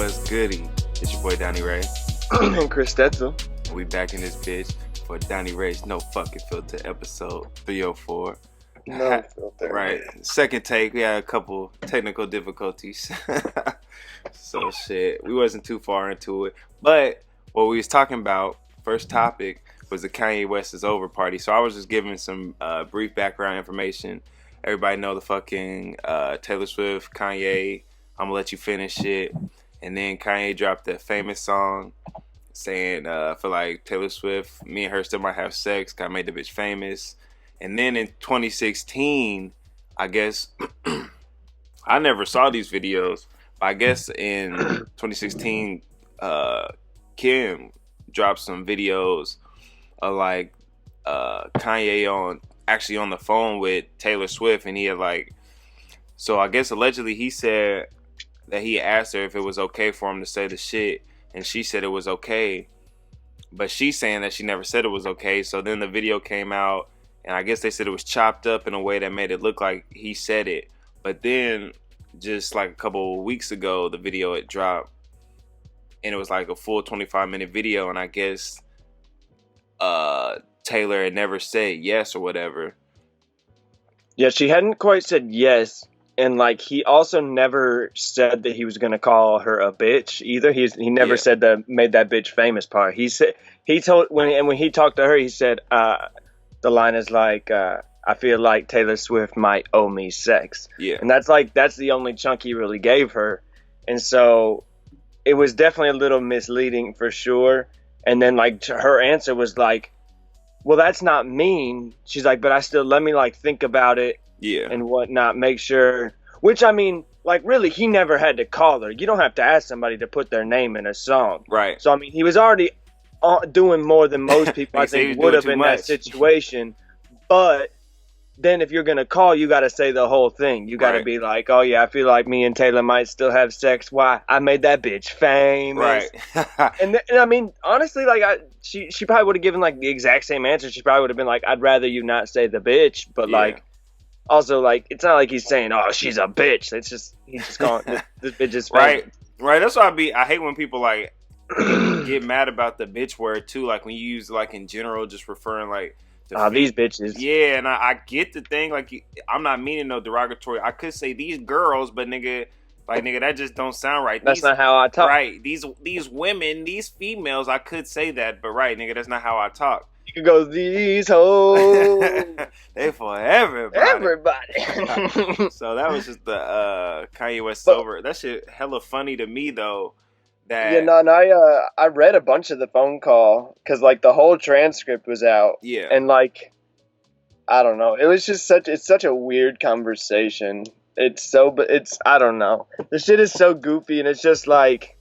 What's goody? It's your boy Donnie Ray. And Chris Stetzel. We back in this bitch for Donnie Rey's No Fucking Filter episode 304. No filter. Right. Second take, we had a couple technical difficulties. So shit, we wasn't too far into it. But what we was talking about, first topic, was the Kanye West is Over party. So I was just giving some brief background information. Everybody know the fucking Taylor Swift, Kanye, I'm gonna let you finish it. And then Kanye dropped that famous song saying, for like Taylor Swift, me and her still might have sex. Kind of made the bitch famous. And then in 2016, I guess, I never saw these videos, but I guess in 2016, Kim dropped some videos of like Kanye actually on the phone with Taylor Swift, and he had like, so I guess allegedly he said that he asked her if it was okay for him to say the shit, and she said it was okay, but she's saying that she never said it was okay. So then the video came out, and I guess they said it was chopped up in a way that made it look like he said it. But then just like a couple of weeks ago, the video had dropped, and it was like a full 25-minute video, and I guess Taylor had never said yes or whatever. Yeah, she hadn't quite said yes, and like he also never said that he was gonna call her a bitch either. He never said that, made that bitch famous part. He said when he talked to her, he said the line is like, I feel like Taylor Swift might owe me sex. Yeah, and that's the only chunk he really gave her, and so it was definitely a little misleading for sure. And then like her answer was like, well, that's not mean. She's like, but I still, let me like think about it. Yeah. And whatnot, make sure. Which, I mean, like really, he never had to call her. You don't have to ask somebody to put their name in a song. Right. So, I mean, he was already doing more than most people, I think, would have in that situation. But then if you're going to call, you got to say the whole thing. You got to be like, oh, yeah, I feel like me and Taylor might still have sex. Why? I made that bitch famous. Right. and I mean, honestly, like, she probably would have given, like, the exact same answer. She probably would have been like, I'd rather you not say the bitch. But, like, also, like, it's not like he's saying, oh, she's a bitch. It's just, he's just calling this bitch is famous. Right. That's why I hate when people, like, get mad about the bitch word, too. Like, when you use, like, in general, just referring, like, these bitches. Yeah, and I get the thing. Like, I'm not meaning no derogatory. I could say these girls, but nigga, that just don't sound right. That's not how I talk. Right. These women, these females, I could say that, but right, nigga, that's not how I talk. You could go, these hoes. They for everybody. Everybody. So that was just the Kanye West Over. That shit hella funny to me, though. I read a bunch of the phone call because like the whole transcript was out. Yeah. And like, I don't know. It was just it's such a weird conversation. I don't know. The shit is so goofy, and it's just like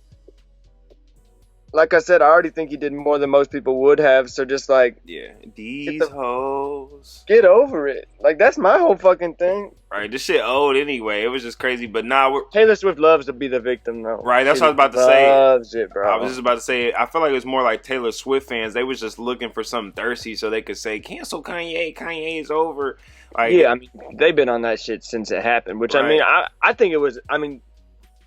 I said, I already think he did more than most people would have. So just like, yeah, these hoes. Get over it. Like, that's my whole fucking thing. Right, this shit old anyway. It was just crazy. But now Taylor Swift loves to be the victim, though. Right, that's what I was about to say. Loves it, bro. I was just about to say, I feel like it was more like Taylor Swift fans. They was just looking for something thirsty so they could say, cancel Kanye. Kanye is over. Like, yeah, I mean, they've been on that shit since it happened. Which, right. I mean, I think it was, I mean,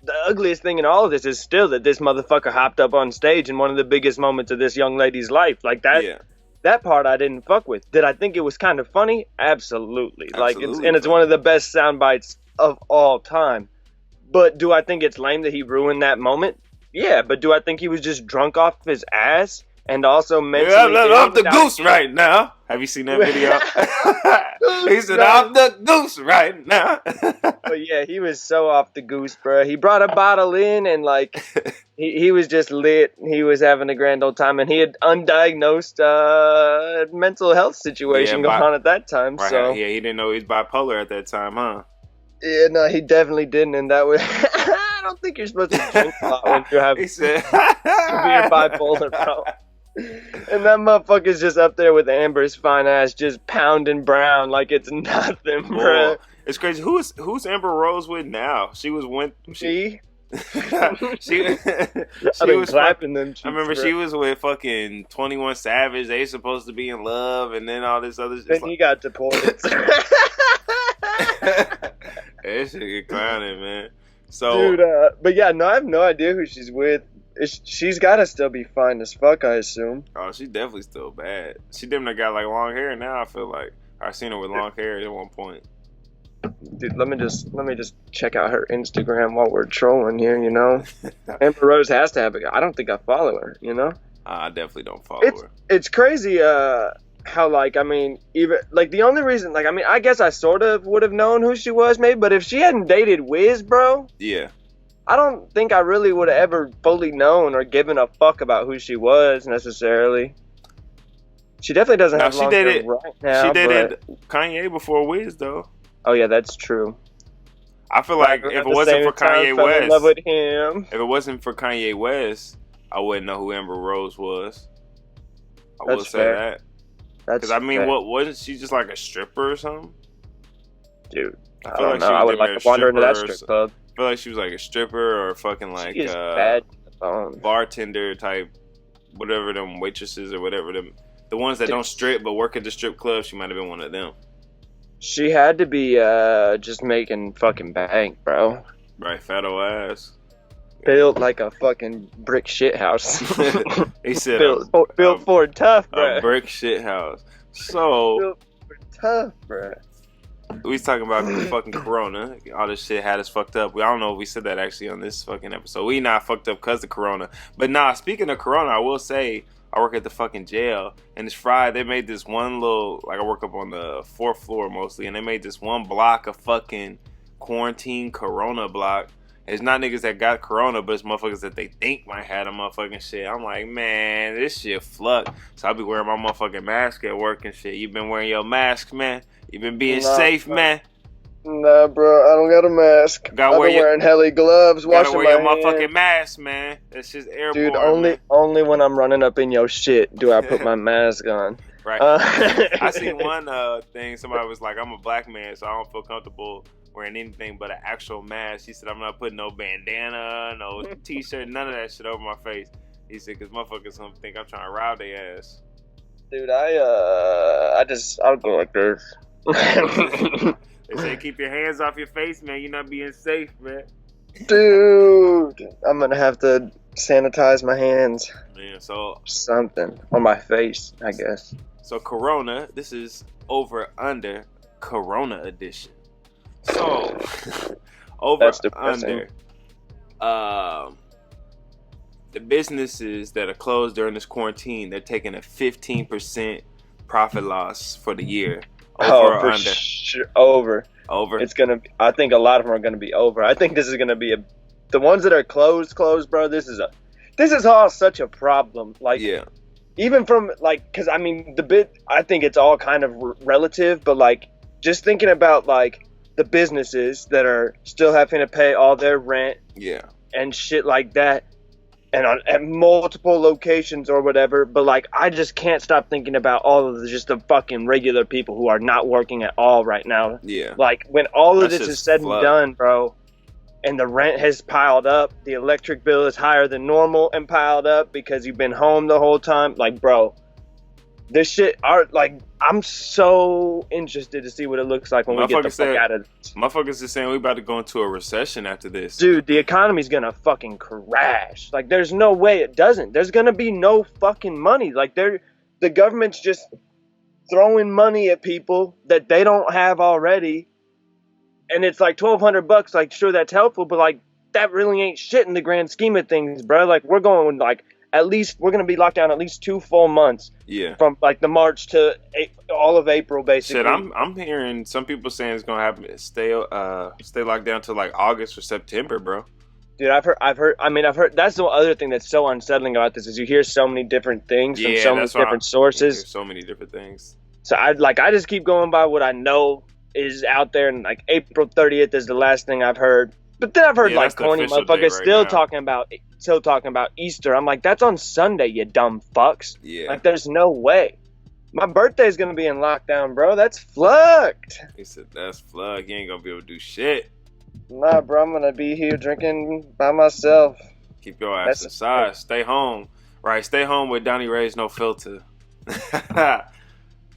the ugliest thing in all of this is still that this motherfucker hopped up on stage in one of the biggest moments of this young lady's life. Like, that part I didn't fuck with. Did I think it was kind of funny? Absolutely. Like, it's one of the best sound bites of all time. But do I think it's lame that he ruined that moment? Yeah, but do I think he was just drunk off his ass? And also mentally... off the goose right now. Have you seen that video? He said, off the goose right now. But yeah, he was so off the goose, bro. He brought a bottle in and like, he was just lit. He was having a grand old time, and he had undiagnosed mental health situation going on at that time. Right, so yeah, he didn't know he was bipolar at that time, huh? Yeah, no, he definitely didn't, and that was... I don't think you're supposed to drink a lot when you have severe bipolar, bro. And that motherfucker's just up there with Amber's fine ass, just pounding brown like it's nothing, bro. It's crazy. Who's Amber Rose with now? She was she was clapping them cheeks, I remember bro. She was with fucking 21 Savage. They supposed to be in love, and then all this other shit. Then he got deported. That shit get clowning, man. So, dude, but yeah, no, I have no idea who she's with. She's got to still be fine as fuck, I assume. oh, she definitely still bad. She damn near got like long hair now. I feel like I seen her with long hair at one point. Dude, let me just check out her Instagram while we're trolling here. You know, Amber Rose has to have I don't think I follow her. You know, I definitely don't follow her. It's crazy. How like I mean, even like the only reason like I mean I guess I sort of would have known who she was maybe, but if she hadn't dated Wiz, bro, yeah, I don't think I really would have ever fully known or given a fuck about who she was necessarily. She definitely doesn't have long hair right now. She dated Kanye before Wiz though. Oh yeah, that's true. I feel like if it wasn't for Kanye West, in love with him. If it wasn't for Kanye West, I wouldn't know who Amber Rose was. I will say that. Because I mean, what wasn't she just like a stripper or something? Dude, I don't know. I would like to wander into that strip club. I feel like she was like a stripper or fucking like bad bartender type, whatever them waitresses or whatever them, the ones that don't strip but work at the strip club. She might have been one of them. She had to be just making fucking bank, bro. Right, fat old ass. Built like a fucking brick shit house. He said built for tough, bro. A brick shit house. So built for tough, bro. We was talking about the fucking corona. All this shit had us fucked up. I don't know if we said that actually on this fucking episode. We not fucked up because of corona. But nah, speaking of corona, I will say I work at the fucking jail, and it's Friday. They made this one little, like I work up on the 4th floor mostly, and they made this one block of fucking quarantine corona block. It's not niggas that got corona, but it's motherfuckers that they think might have a motherfucking shit. I'm like, man, this shit fluck. So I be wearing my motherfucking mask at work and shit. You been wearing your mask, man? You been being safe, man? Nah, bro, I don't got a mask. I've been wearing heli gloves, washing my hands. Gotta wear your motherfucking mask, man. That's just airborne. Dude, only when I'm running up in your shit do I put my mask on. Right. I seen one thing. Somebody was like, I'm a black man, so I don't feel comfortable wearing anything but an actual mask. He said, I'm not putting no bandana, no t-shirt, none of that shit over my face. He said, because motherfuckers gonna think I'm trying to rob their ass. Dude, I'll go like this. They say, keep your hands off your face, man. You're not being safe, man. Dude, I'm gonna have to sanitize my hands. Yeah, so something on my face, I guess. So Corona, this is over under Corona edition. So over under the businesses that are closed during this quarantine, they're taking a 15% profit loss for the year. Over or under? Sure. Over. It's gonna be, I think a lot of them are gonna be over. I think this is gonna be the ones that are closed, bro. This is all such a problem. Like, yeah. Even from like, cause I mean I think it's all kind of relative, but like just thinking about like the businesses that are still having to pay all their rent, yeah, and shit like that, and at multiple locations or whatever. But like, I just can't stop thinking about all of just the fucking regular people who are not working at all right now. Yeah. Like when all of this is said and done, bro, and the rent has piled up, the electric bill is higher than normal and piled up because you've been home the whole time. Like, bro, this shit I'm so interested to see what it looks like when we get the fuck out of this. Motherfuckers is saying we about to go into a recession after this. Dude, the economy's gonna fucking crash. Like, there's no way it doesn't. There's gonna be no fucking money. Like, the government's just throwing money at people that they don't have already. And it's like $1,200. Like, sure, that's helpful, but like, that really ain't shit in the grand scheme of things, bro. Like, we're going like, at least we're gonna be locked down at least 2 full months. Yeah. From like the March to all of April, basically. Shit, I'm hearing some people saying it's gonna happen. Stay locked down till like August or September, bro. Dude, I've heard. That's the other thing that's so unsettling about this is you hear so many different things from so many different sources. So many different things. So I just keep going by what I know is out there, and like April 30th is the last thing I've heard. But then I've heard like corny motherfuckers still talking about Easter. I'm like, that's on Sunday, you dumb fucks. Yeah. Like, there's no way. My birthday's gonna be in lockdown, bro. That's flucked. He said that's flucked. You ain't gonna be able to do shit. Nah, bro. I'm gonna be here drinking by myself. Keep your ass inside. Stay home. Right. Stay home with DonnieReysNoFilter.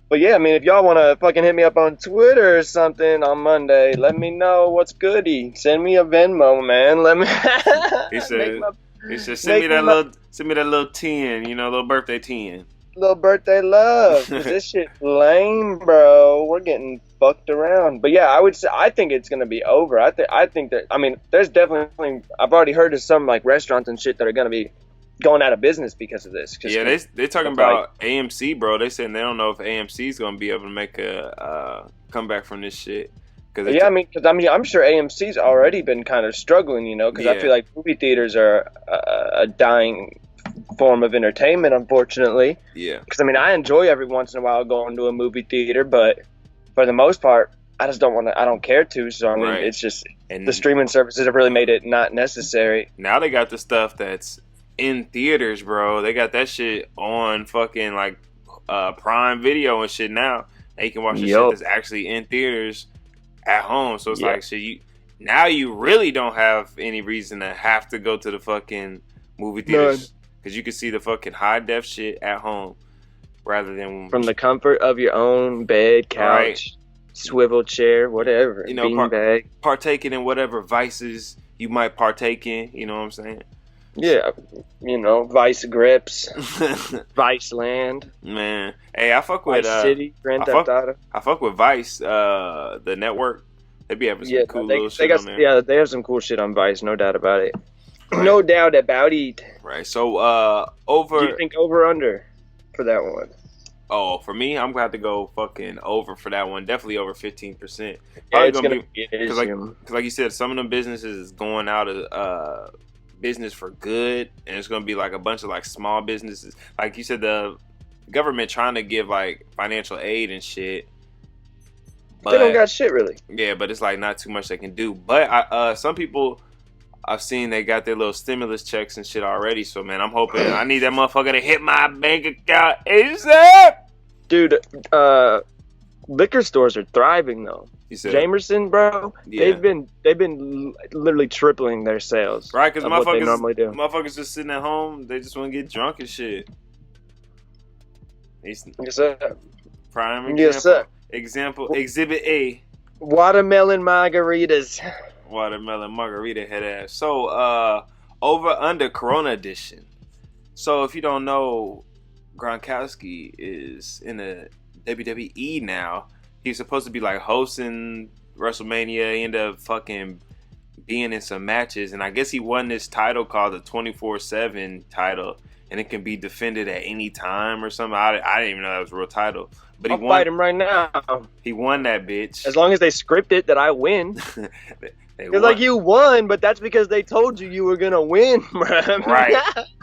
But yeah, I mean, if y'all want to fucking hit me up on Twitter or something on Monday, let me know what's goody. Send me a Venmo, man. Let me. He said, send me that little 10, little birthday 10. Little birthday love, because this shit lame, bro. We're getting fucked around. But yeah, I think it's gonna be over. I think that, I mean, there's definitely, I've already heard of some like restaurants and shit that are gonna be going out of business because of this. Yeah, they're talking about AMC, bro. They saying they don't know if AMC is gonna be able to make a comeback from this shit. Yeah, I'm sure AMC's already been kind of struggling, because I feel like movie theaters are a dying form of entertainment, unfortunately. Yeah. Because I enjoy every once in a while going to a movie theater, but for the most part, I just don't want to. I don't care to. So it's just the streaming services have really made it not necessary. Now they got the stuff that's in theaters, bro. They got that shit on fucking like Prime Video and shit now. They can watch the shit that's actually in theaters at home. So it's like shit. You really don't have any reason to have to go to the fucking movie theaters because you can see the fucking high def shit at home rather than from the comfort of your own bed, couch, swivel chair, whatever. Beanbag. Partaking in whatever vices you might partake in. You know what I'm saying? Yeah, Vice Grips, Vice Land. Man, hey, I fuck with Vice City, Grand Theft Auto. I fuck with Vice, the network. They be having some cool little shit on there. Yeah, they have some cool shit on Vice, no doubt about it. Right. No doubt about it. Right. So, over. Do you think over or under for that one? Oh, for me, I'm gonna have to go fucking over for that one. Definitely over 15%. Yeah, it's gonna be because like you said, some of them businesses is going out of business for good, and it's gonna be like a bunch of like small businesses. Like you said, the government trying to give like financial aid and shit. But they don't got shit really. Yeah, but it's like not too much they can do. But some people I've seen they got their little stimulus checks and shit already. So man, I'm hoping I need that motherfucker to hit my bank account ASAP. Dude, liquor stores are thriving though. Jamerson, bro, they've been literally tripling their sales. Right, because motherfuckers just sitting at home, they just want to get drunk and shit. Yes, sir. Prime example. Yes, sir. Example, Exhibit A. Watermelon margaritas. Watermelon margarita head ass. So, over under Corona edition. So, if you don't know, Gronkowski is in the WWE now. He's supposed to be like hosting WrestleMania. He ended up fucking being in some matches, and I guess he won this title called the 24/7 title, and it can be defended at any time or something. I didn't even know that was a real title. But I'll fight him right now. He won that bitch. As long as they script it that I win. It's like you won, but that's because they told you were gonna win, bro. Right.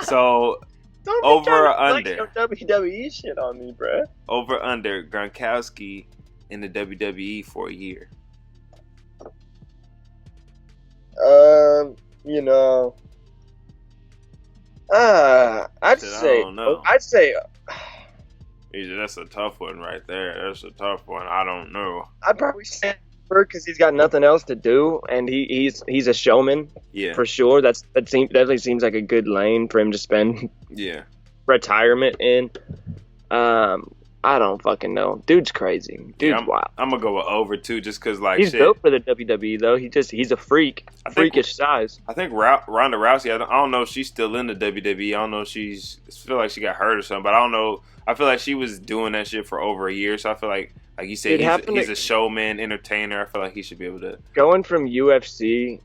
So over or under your WWE shit on me, bro. Over under Gronkowski in the WWE for a year. I'd say. That's a tough one right there. That's a tough one. I don't know. I'd probably say because he's got nothing else to do, and he's a showman. Yeah, for sure. Definitely seems like a good lane for him to spend. Yeah, retirement in. I don't fucking know. Dude's crazy. Dude's wild. I'm gonna go with over too, just because like he's built for the WWE though. He's a freak, freakish size. I think Ronda Rousey. I don't know if she's still in the WWE. I don't know if I feel like she got hurt or something, but I don't know. I feel like she was doing that shit for over a year, so I feel like you said, he's a showman, entertainer. I feel like he should be able to going from UFC,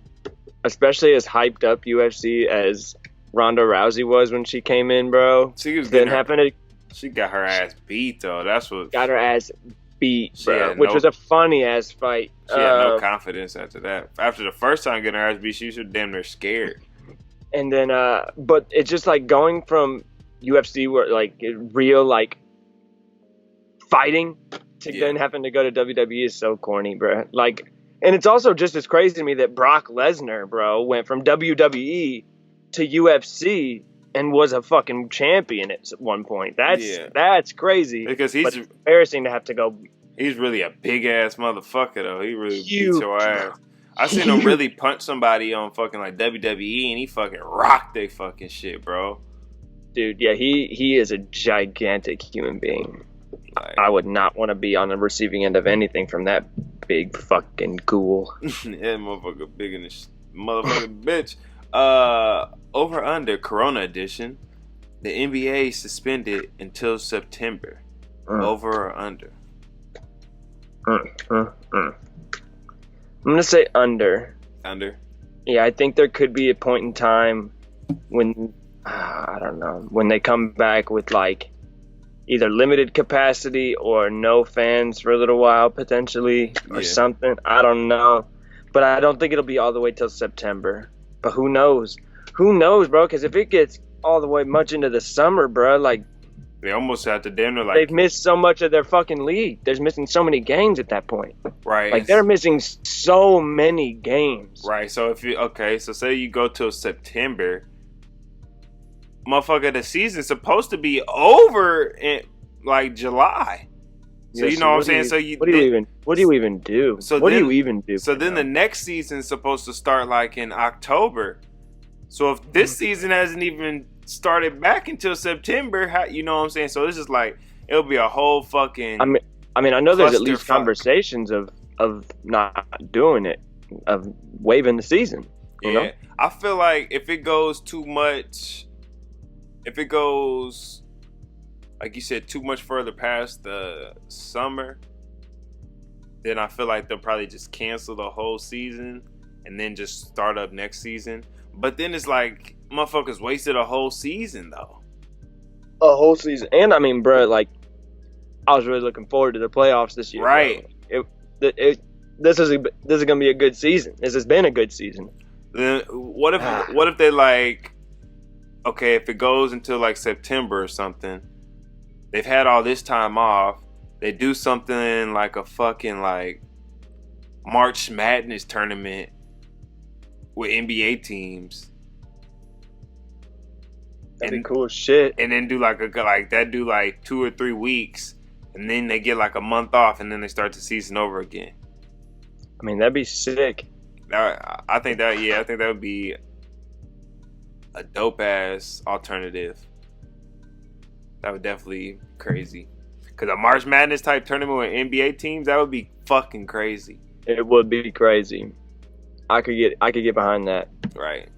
especially as hyped up UFC as Ronda Rousey was when she came in, bro. She got her ass beat though. That's what got her ass beat, bro. Which was a funny ass fight. She had no confidence after that. After the first time getting her ass beat, she was damn near scared. And then, but it's just like going from UFC, where like real like fighting, to then having to go to WWE is so corny, bro. Like, and it's also just as crazy to me that Brock Lesnar, bro, went from WWE to UFC. And was a fucking champion at one point. That's crazy. Because but it's embarrassing to have to go. He's really a big ass motherfucker though. He really beats your ass. I seen him really punch somebody on fucking like WWE, and he fucking rocked they fucking shit, bro. Dude, yeah, he is a gigantic human being. Like, I would not want to be on the receiving end of anything from that big fucking ghoul. yeah, motherfucker, big in this motherfucking bitch. Over under Corona edition. The NBA suspended until September. Over or under? I'm gonna say under. Under. Yeah, I think there could be a point in time when I don't know, when they come back with like either limited capacity or no fans for a little while potentially or something. I don't know, but I don't think it'll be all the way till September. But who knows? Who knows, bro? Because if it gets all the way much into the summer, bro, like they almost have to dinner. Like they've missed so much of their fucking league. They're missing so many games at that point. Right. Like they're missing so many games. Right. So if you so say you go till September, motherfucker, the season's supposed to be over in like July. So you know what I'm saying? So what do you even do? So what do you even do? So then the next season's supposed to start like in October. So if this season hasn't even started back until September, how, you know what I'm saying? So it's just like it'll be a whole fucking. I mean, I know there's at least conversations of not doing it, of waiving the season. You know? I feel like if it goes too much, if it goes, like you said, too much further past the summer, then I feel like they'll probably just cancel the whole season and then just start up next season. But then it's like motherfuckers wasted a whole season though. A whole season, and I mean, bro, like I was really looking forward to the playoffs this year. Right. This is gonna be a good season. This has been a good season. Then what if they like, okay, if it goes until like September or something, they've had all this time off. They do something like a fucking like March Madness tournament with NBA teams. That'd be cool as shit. And then do like do like 2 or 3 weeks, and then they get like a month off, and then they start the season over again. I mean, that'd be sick. I think that would be a dope ass alternative. That would definitely be crazy. Cause a March Madness type tournament with NBA teams, that would be fucking crazy. It would be crazy. I could get behind that. Right.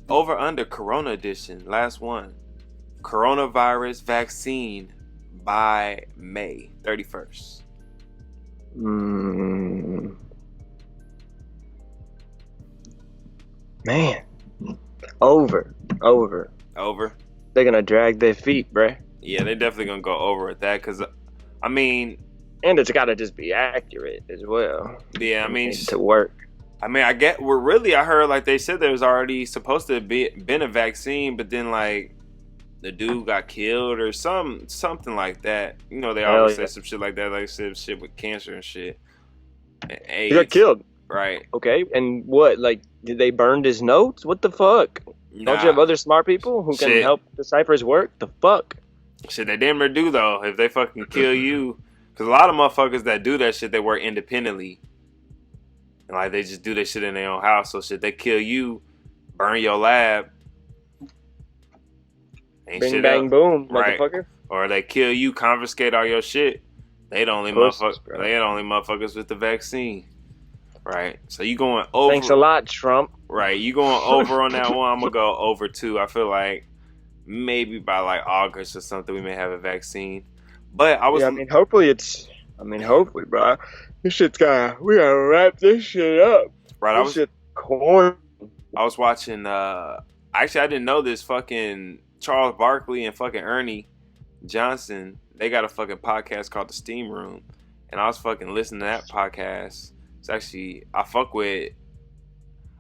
Over under Corona edition, last one. Coronavirus vaccine by May 31st. Man. Over. They're gonna drag their feet, bruh. Yeah, they're definitely gonna go over at that, cause I mean, and it's gotta just be accurate as well. Yeah, I mean, to work. I mean, I heard like they said there was already supposed to been a vaccine, but then like the dude got killed or something like that. You know, they always say some shit like that, like they said shit with cancer and shit. And AIDS. He got killed. Right. Okay, and what? Like, did they burn his notes? What the fuck? Nah. Don't you have other smart people who can help decipher his work? The fuck? Shit, they damn near do though. If they fucking kill you, because a lot of motherfuckers that do that shit, they work independently. And like they just do that shit in their own house. So shit, they kill you, burn your lab. Ain't bing bang boom, right? Motherfucker. Or they kill you, confiscate all your shit. They the only motherfuckers with the vaccine. Right. So you going over. Thanks a lot, Trump. Right. You going over on that one. I'm gonna go over too. I feel like maybe by like August or something we may have a vaccine. But I was hopefully, bro. This shit's we gotta wrap this shit up. Right. This shit's corny. I was watching actually I didn't know this, fucking Charles Barkley and fucking Ernie Johnson, they got a fucking podcast called The Steam Room. And I was fucking listening to that podcast. It's actually I fuck with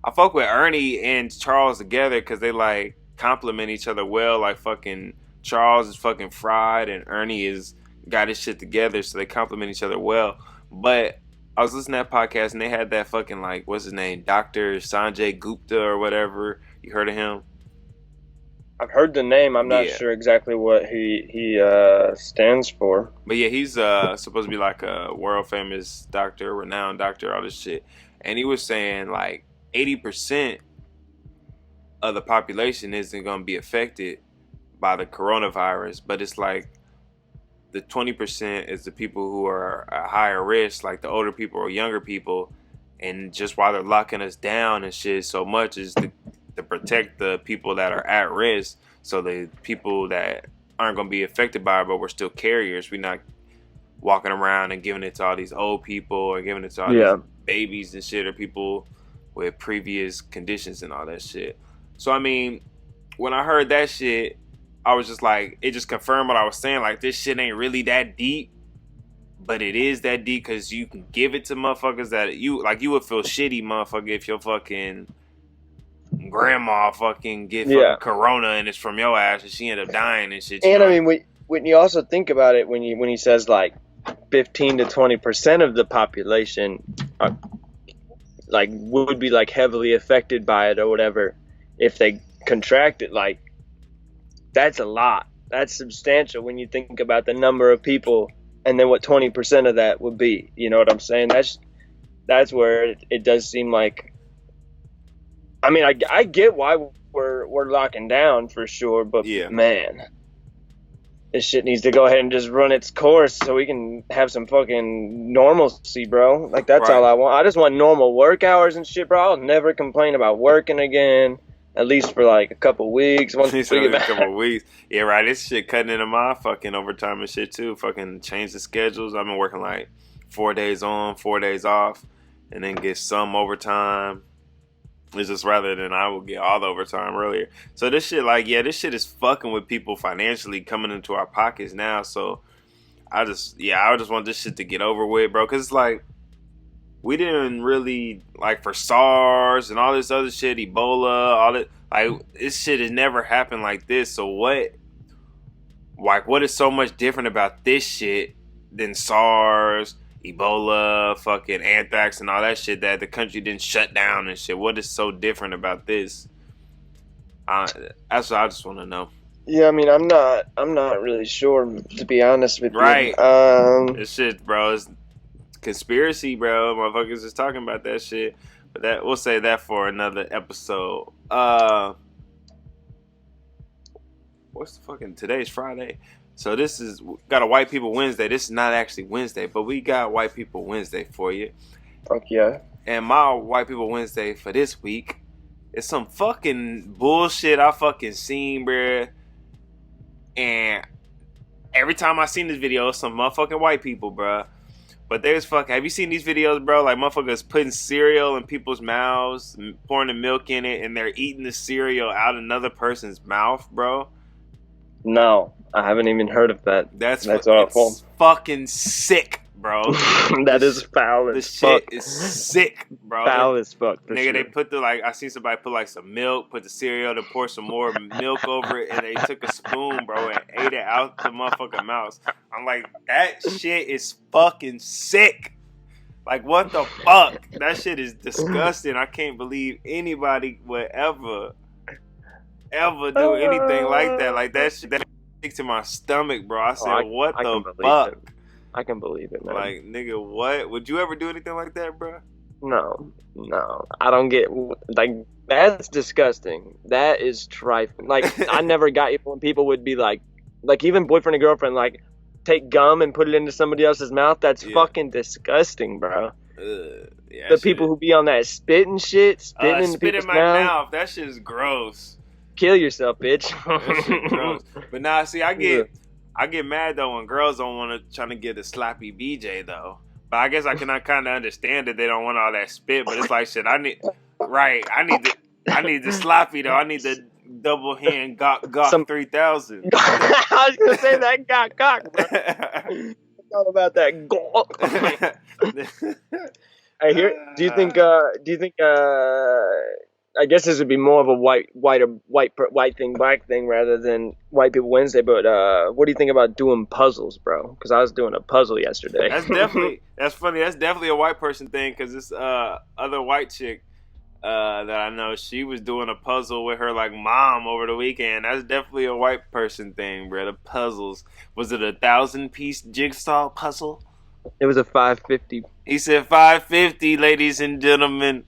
Ernie and Charles together because they like complement each other well. Like fucking Charles is fucking fried and Ernie is got his shit together, so they complement each other well. But I was listening to that podcast and they had that fucking like, what's his name, Dr. Sanjay Gupta or whatever. You heard of him? I've heard the name. I'm not sure exactly what he stands for. But yeah, he's supposed to be like a world famous doctor, renowned doctor, all this shit. And he was saying like 80% of the population isn't going to be affected by the coronavirus, but it's like the 20% is the people who are at higher risk, like the older people or younger people, and just why they're locking us down and shit so much is to protect the people that are at risk, so the people that aren't going to be affected by it, but we're still carriers. We're not walking around and giving it to all these old people or giving it to all these babies and shit, or people with previous conditions and all that shit. So I mean, when I heard that shit, I was just like, it just confirmed what I was saying. Like, this shit ain't really that deep, but it is that deep because you can give it to motherfuckers that you would feel shitty, motherfucker, if your fucking grandma fucking get fucking corona and it's from your ass and she end up dying and shit. And I mean, when you also think about it, when he says like 15 to 20% of the population are, like, would be like heavily affected by it or whatever if they contract it, like, that's a lot. That's substantial when you think about the number of people and then what 20% of that would be. You know what I'm saying? That's where it does seem like, I mean, I get why we're locking down for sure, but man, this shit needs to go ahead and just run its course so we can have some fucking normalcy, bro. Like, that's all I want. I just want normal work hours and shit, bro. I'll never complain about working again, at least for like a couple weeks. Once we get back. A couple weeks. Yeah, right. This shit cutting into my fucking overtime and shit too. Fucking change the schedules. I've been working like 4 days on, 4 days off, and then get some overtime. It's just rather than I will get all the overtime earlier. So this shit, like, this shit is fucking with people financially coming into our pockets now. So I just want this shit to get over with, bro. Because it's like, we didn't really, like, for SARS and all this other shit, Ebola, all that, like, this shit has never happened like this. So what is so much different about this shit than SARS, Ebola, fucking anthrax and all that shit that the country didn't shut down and shit? What is so different about this? That's what I just want to know. Yeah, I mean, I'm not really sure, to be honest with you. Right. This shit, bro, is conspiracy, bro. Motherfuckers is talking about that shit. But that, we'll say that for another episode. What's the fucking, today's Friday. So this is, got a White People Wednesday. This is not actually Wednesday, but we got White People Wednesday for you. Fuck yeah. And my White People Wednesday for this week is some fucking bullshit I fucking seen, bruh. And every time I seen this video, it's some motherfucking white people, bruh. But there's fucking, have you seen these videos, bro? Like, motherfuckers putting cereal in people's mouths, pouring the milk in it, and they're eating the cereal out another person's mouth, bro. No, I haven't even heard of that. That's awful. It's fucking sick, bro. That is foul as fuck. This shit is sick, bro. Foul as fuck. Nigga, sure. They put I seen somebody put like some milk, put the cereal, to pour some more milk over it, and they took a spoon, bro, and ate it out the motherfucking mouth. I'm like, that shit is fucking sick. Like, what the fuck? That shit is disgusting. I can't believe anybody would ever do anything like that. Like, that shit, that sticks to my stomach, bro. I said, what the fuck? I can believe it, man. Like, nigga, what? Would you ever do anything like that, bro? No. I don't get, like, that's disgusting. That is trifling. Like, I never got it when people would be like even boyfriend and girlfriend, like, take gum and put it into somebody else's mouth. That's fucking disgusting, bro. Yeah, the people who be on that spit and shit, spitting in spit in my mouth. That shit is gross. Kill yourself, bitch. That shit gross. But nah, see, I get mad though when girls don't want to try to get a sloppy BJ though. But I guess I can kind of understand that they don't want all that spit. But it's like, shit, I need the sloppy though. I need the double hand Gok 3000. I was gonna say that Gok, bro. It's all about that Gok. Hey, here. Do you think? I guess this would be more of a white thing, black thing, rather than White People Wednesday. But what do you think about doing puzzles, bro? Because I was doing a puzzle yesterday. That's funny. That's definitely a white person thing. Because this other white chick that I know, she was doing a puzzle with her like mom over the weekend. That's definitely a white person thing, bro. The puzzles. Was it a 1,000-piece jigsaw puzzle? It was a 550. He said 550, ladies and gentlemen.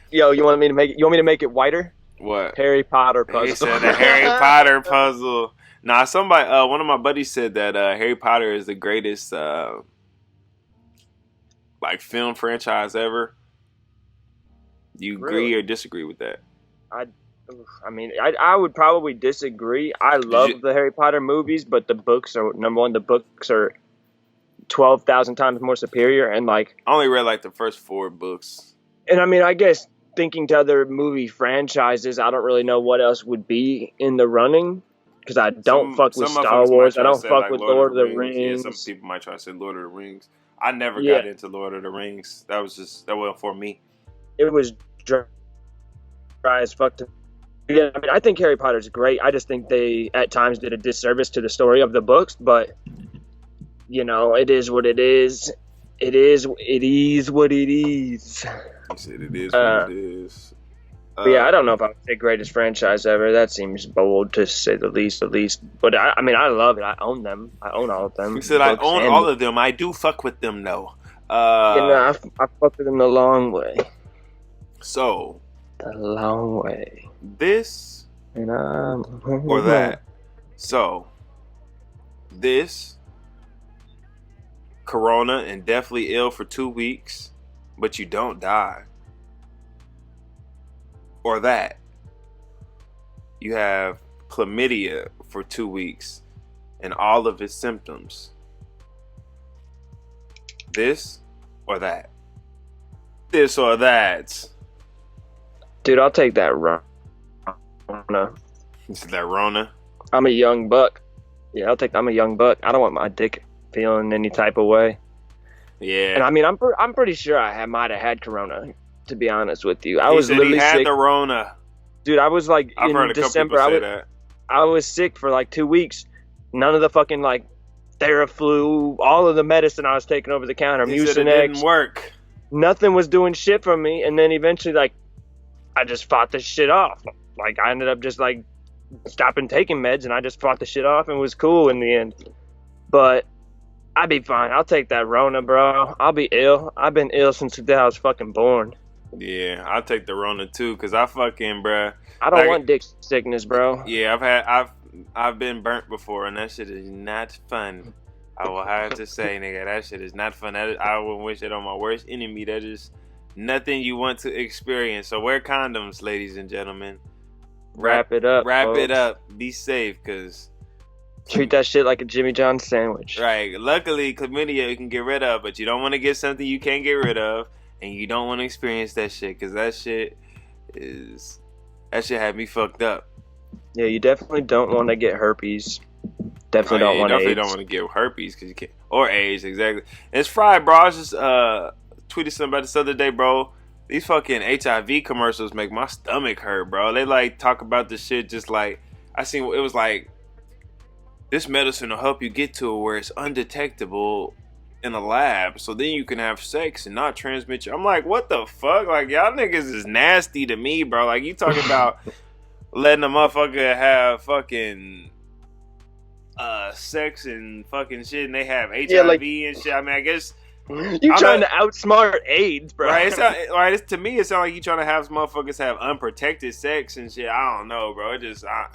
Yo, you want me to make it whiter? What? Harry Potter puzzle. He said the Harry Potter puzzle. Nah, somebody, one of my buddies said that Harry Potter is the greatest like film franchise ever. Do you agree or disagree with that? I mean, I would probably disagree. I love the Harry Potter movies, but the books are number one. The books are 12,000 times more superior, and like I only read like the first 4 books. And I mean, I guess thinking to other movie franchises, I don't really know what else would be in the running because I don't fuck with Star Wars. I don't fuck like with Lord of the Rings. Yeah, some people might try to say Lord of the Rings. I never got into Lord of the Rings. That wasn't for me. It was dry as fuck to. Yeah, I mean, I think Harry Potter's great. I just think they at times did a disservice to the story of the books, but you know, it is what it is. It is what it is. You said it is what it is. Yeah, I don't know if I would say greatest franchise ever. That seems bold to say the least. But I mean, I love it. I own them. I own all of them. You said I own all of them. I do fuck with them, though. I fuck with them the long way. So. The long way. This or that. So. This. Corona and deathly ill for 2 weeks, but you don't die. Or that. You have chlamydia for 2 weeks and all of its symptoms. This or that. This or that. Dude, I'll take that Rona. Is that Rona? I'm a young buck. Yeah, I'm a young buck. I don't want my dick feeling any type of way. Yeah. And I mean, I'm pretty sure I might have had Corona, to be honest with you. I was literally sick. He had the Rona. Dude, I was like I've heard in December. I was sick for like 2 weeks. None of the fucking like Theraflu, all of the medicine I was taking over the counter, Mucinex, didn't work. Nothing was doing shit for me, and then eventually, like, I just fought this shit off. Like, I ended up just like stopping taking meds, and I just fought the shit off, and it was cool in the end. But I'd be fine. I'll take that Rona, bro. I'll be ill. I've been ill since the day I was fucking born. Yeah, I'll take the Rona too, cause I fucking, bruh. I don't want dick sickness, bro. Yeah, I've been burnt before, and that shit is not fun. I will have to say, nigga, that shit is not fun. I wouldn't wish it on my worst enemy. That is nothing you want to experience. So wear condoms, ladies and gentlemen. Wrap it up. Wrap it up. Be safe, cause treat that shit like a Jimmy John's sandwich. Right. Luckily, chlamydia you can get rid of, but you don't want to get something you can't get rid of, and you don't want to experience that shit, cause that shit had me fucked up. Yeah, you definitely don't want to get herpes. Definitely don't want AIDS. Definitely don't want to get herpes because you can't, or AIDS, exactly. And it's fried, bro. I was just tweeted something about this other day, bro. These fucking HIV commercials make my stomach hurt, bro. They like talk about this shit just like I seen. It was like this medicine will help you get to it where it's undetectable in a lab, so then you can have sex and not transmit you. I'm like, what the fuck? Like, y'all niggas is nasty to me, bro. Like, you talking about letting a motherfucker have fucking sex and fucking shit, and they have HIV and shit. I mean, I guess you trying to outsmart AIDS, bro. Right? To me, it sounds like you trying to have motherfuckers have unprotected sex and shit. I don't know, bro. It just I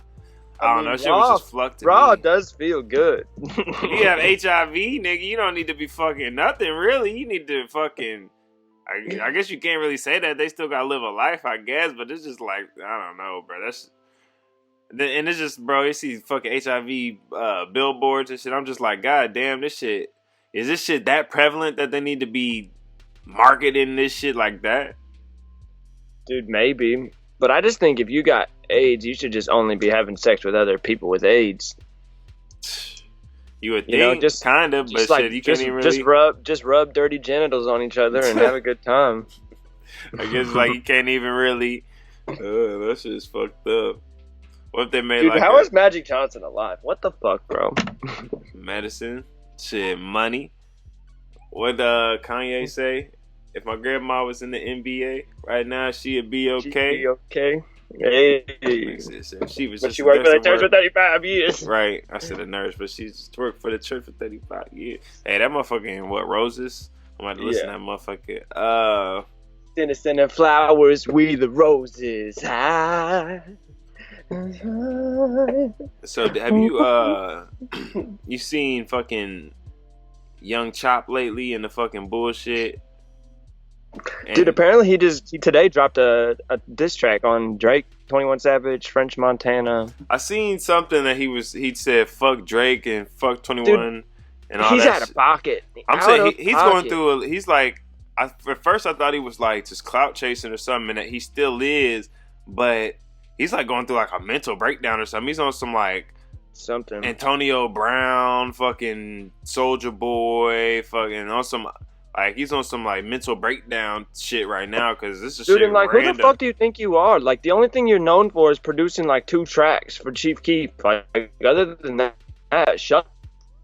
don't know. Shit was just fluck to me. Raw does feel good. You have HIV, nigga. You don't need to be fucking nothing, really. You need to fucking. I guess you can't really say that. They still gotta live a life, I guess. But it's just like I don't know, bro. And it's just, bro. You see fucking HIV billboards and shit. I'm just like, God damn, this shit. Is this shit that prevalent that they need to be marketing this shit like that? Dude, maybe. But I just think if you got AIDS, you should just only be having sex with other people with AIDS. You would think, just kind of, but like, shit, you can't even really... Just rub dirty genitals on each other and have a good time. I guess like you can't even really... that shit's fucked up. What if they made Dude, how is Magic Johnson alive? What the fuck, bro? Medicine? Shit, money? What Kanye say? If my grandma was in the NBA right now, she'd be okay. She'd be okay. Hey. She was but she worked for the church for 35 years. Right. I said a nurse, but she just worked for the church for 35 years. Hey, that motherfucking, what, Roses? I'm about to listen to that motherfucker. Sending flowers, we the roses. So have you seen fucking Young Chop lately in the fucking bullshit? Dude, apparently he today dropped a diss track on Drake, 21 Savage, French Montana. I seen something that he said fuck Drake and fuck 21 Dude, and all he's that. He's out of pocket. I'm saying he's going through. He's like, at first I thought he was like just clout chasing or something, and that he still is, but he's like going through like a mental breakdown or something. He's on some like something Antonio Brown, fucking Soldier Boy, fucking on some. Like, he's on some, like, mental breakdown shit right now, because this is dude, shit and, like, random. Who the fuck do you think you are? Like, the only thing you're known for is producing, like, 2 tracks for Chief Keef. Like, other than that, shut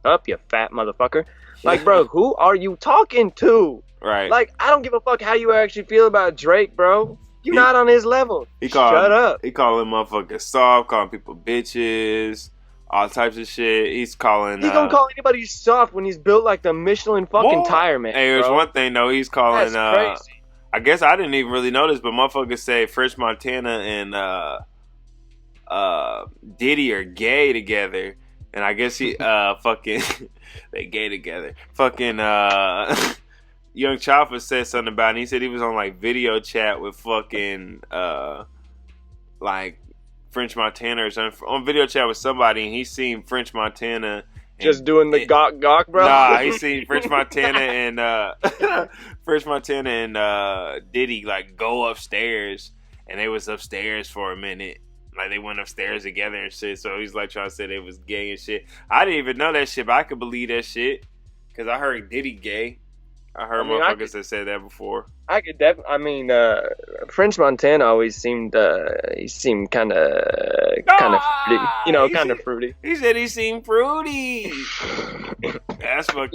up, you fat motherfucker. Like, bro, who are you talking to? Right. Like, I don't give a fuck how you actually feel about Drake, bro. You're not on his level. Shut up. He calling motherfuckers soft, calling people bitches. All types of shit. He's calling. He's gonna call anybody soft when he's built like the Michelin fucking tire man. Hey, there's one thing though. He's calling. That's crazy. I guess I didn't even really notice, but motherfuckers say French Montana and Diddy are gay together, and I guess he fucking they gay together. Fucking Young Chopper said something about it. He said he was on like video chat with fucking like French Montana or something, on video chat with somebody, and he seen French Montana just doing the gawk, bro. Nah, he seen French Montana and French Montana and Diddy like go upstairs, and they was upstairs for a minute. Like they went upstairs together and shit. So he's like trying to say they was gay and shit. I didn't even know that shit, but I could believe that shit because I heard Diddy gay. I heard motherfuckers that said that before. I could definitely. I mean, French Montana always seemed. He seemed kind of fruity. You know, kind of fruity. He said he seemed fruity. That's fucking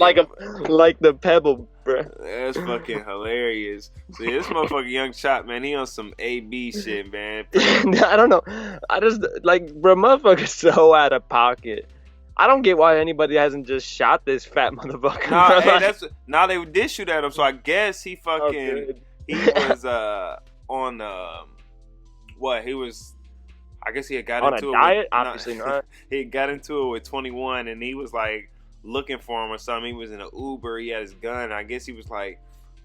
like the pebble, bro. That's fucking hilarious. See, this motherfucker Young Chop, man, he on some AB shit, man. I don't know. I just like, bro, motherfucker's so out of pocket. I don't get why anybody hasn't just shot this fat motherfucker. Nah, hey, now they did shoot at him, so I guess he fucking he was on what he was. I guess he had got on into a it diet. With, obviously not. He got into it with 21, and he was like looking for him or something. He was in an Uber. He had his gun. I guess he was like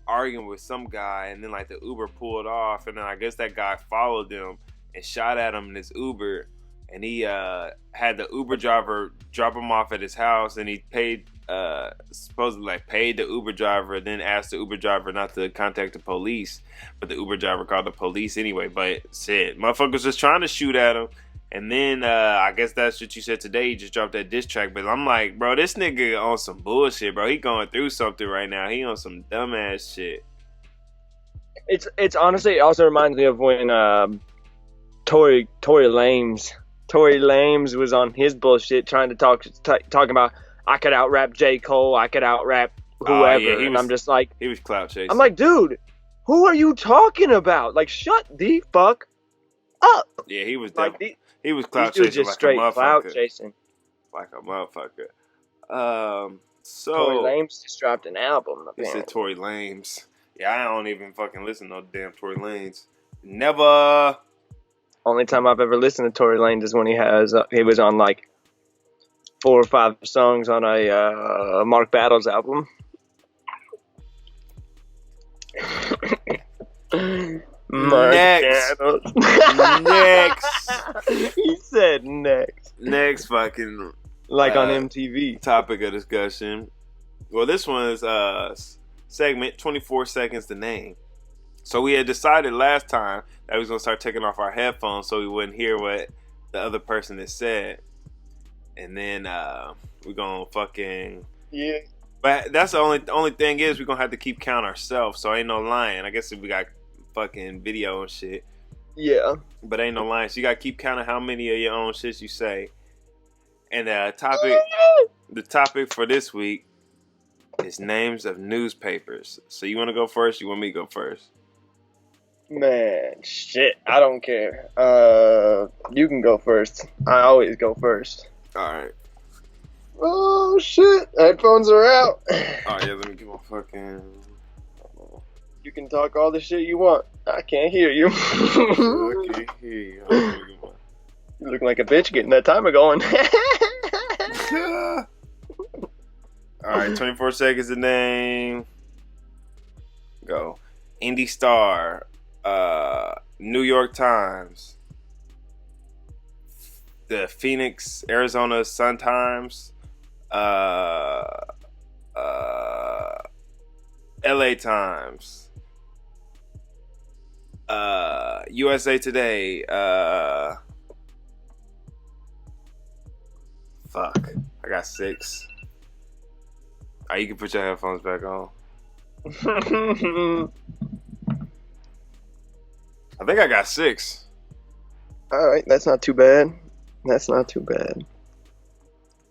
arguing with some guy, and then like the Uber pulled off, and then I guess that guy followed them and shot at him in his Uber. And he had the Uber driver drop him off at his house, and he paid, supposedly like paid the Uber driver, then asked the Uber driver not to contact the police. But the Uber driver called the police anyway. But said motherfuckers just trying to shoot at him. And then I guess that's what you said today. He just dropped that diss track. But I'm like, bro, this nigga on some bullshit, bro. He going through something right now. He on some dumbass shit. It's honestly, it also reminds me of when Tory Lanez was on his bullshit trying to talking about I could out rap J. Cole, I could out rap whoever, and I'm just like, he was clout chasing. I'm like, dude, who are you talking about? Like, shut the fuck up. Yeah, he was like he was clout chasing just like straight a motherfucker. Clout chasing Like a motherfucker. So Tory Lanez just dropped an album. It's a Tory Lanez. Yeah, I don't even fucking listen to no damn Tory Lanez. Never. Only time I've ever listened to Tory Lanez is when he was on like 4 or 5 songs on a Mark Battles album. Next. He said next. Next fucking like on MTV. Topic of discussion. Well, this one is segment 24 seconds to name. So we had decided last time that we was gonna start taking off our headphones so we wouldn't hear what the other person had said, and then we're gonna fucking But that's the only thing is we're gonna have to keep count ourselves. So ain't no lying. I guess if we got fucking video and shit. Yeah. But ain't no lying. So you gotta keep counting how many of your own shits you say. And the topic for this week is names of newspapers. So you wanna go first? You want me to go first? Man, shit, I don't care. You can go first. I always go first. Alright. Oh, shit. Headphones are out. Alright, yeah, let me get my fucking... You can talk all the shit you want. I can't hear you. I can't hear you. You look like a bitch getting that timer going. All right, 24 seconds to name. Go. Indie Star, New York Times, the Phoenix, Arizona Sun Times, LA Times, USA Today, fuck, I got 6. You can put your headphones back on. I think I got 6. All right, that's not too bad. That's not too bad.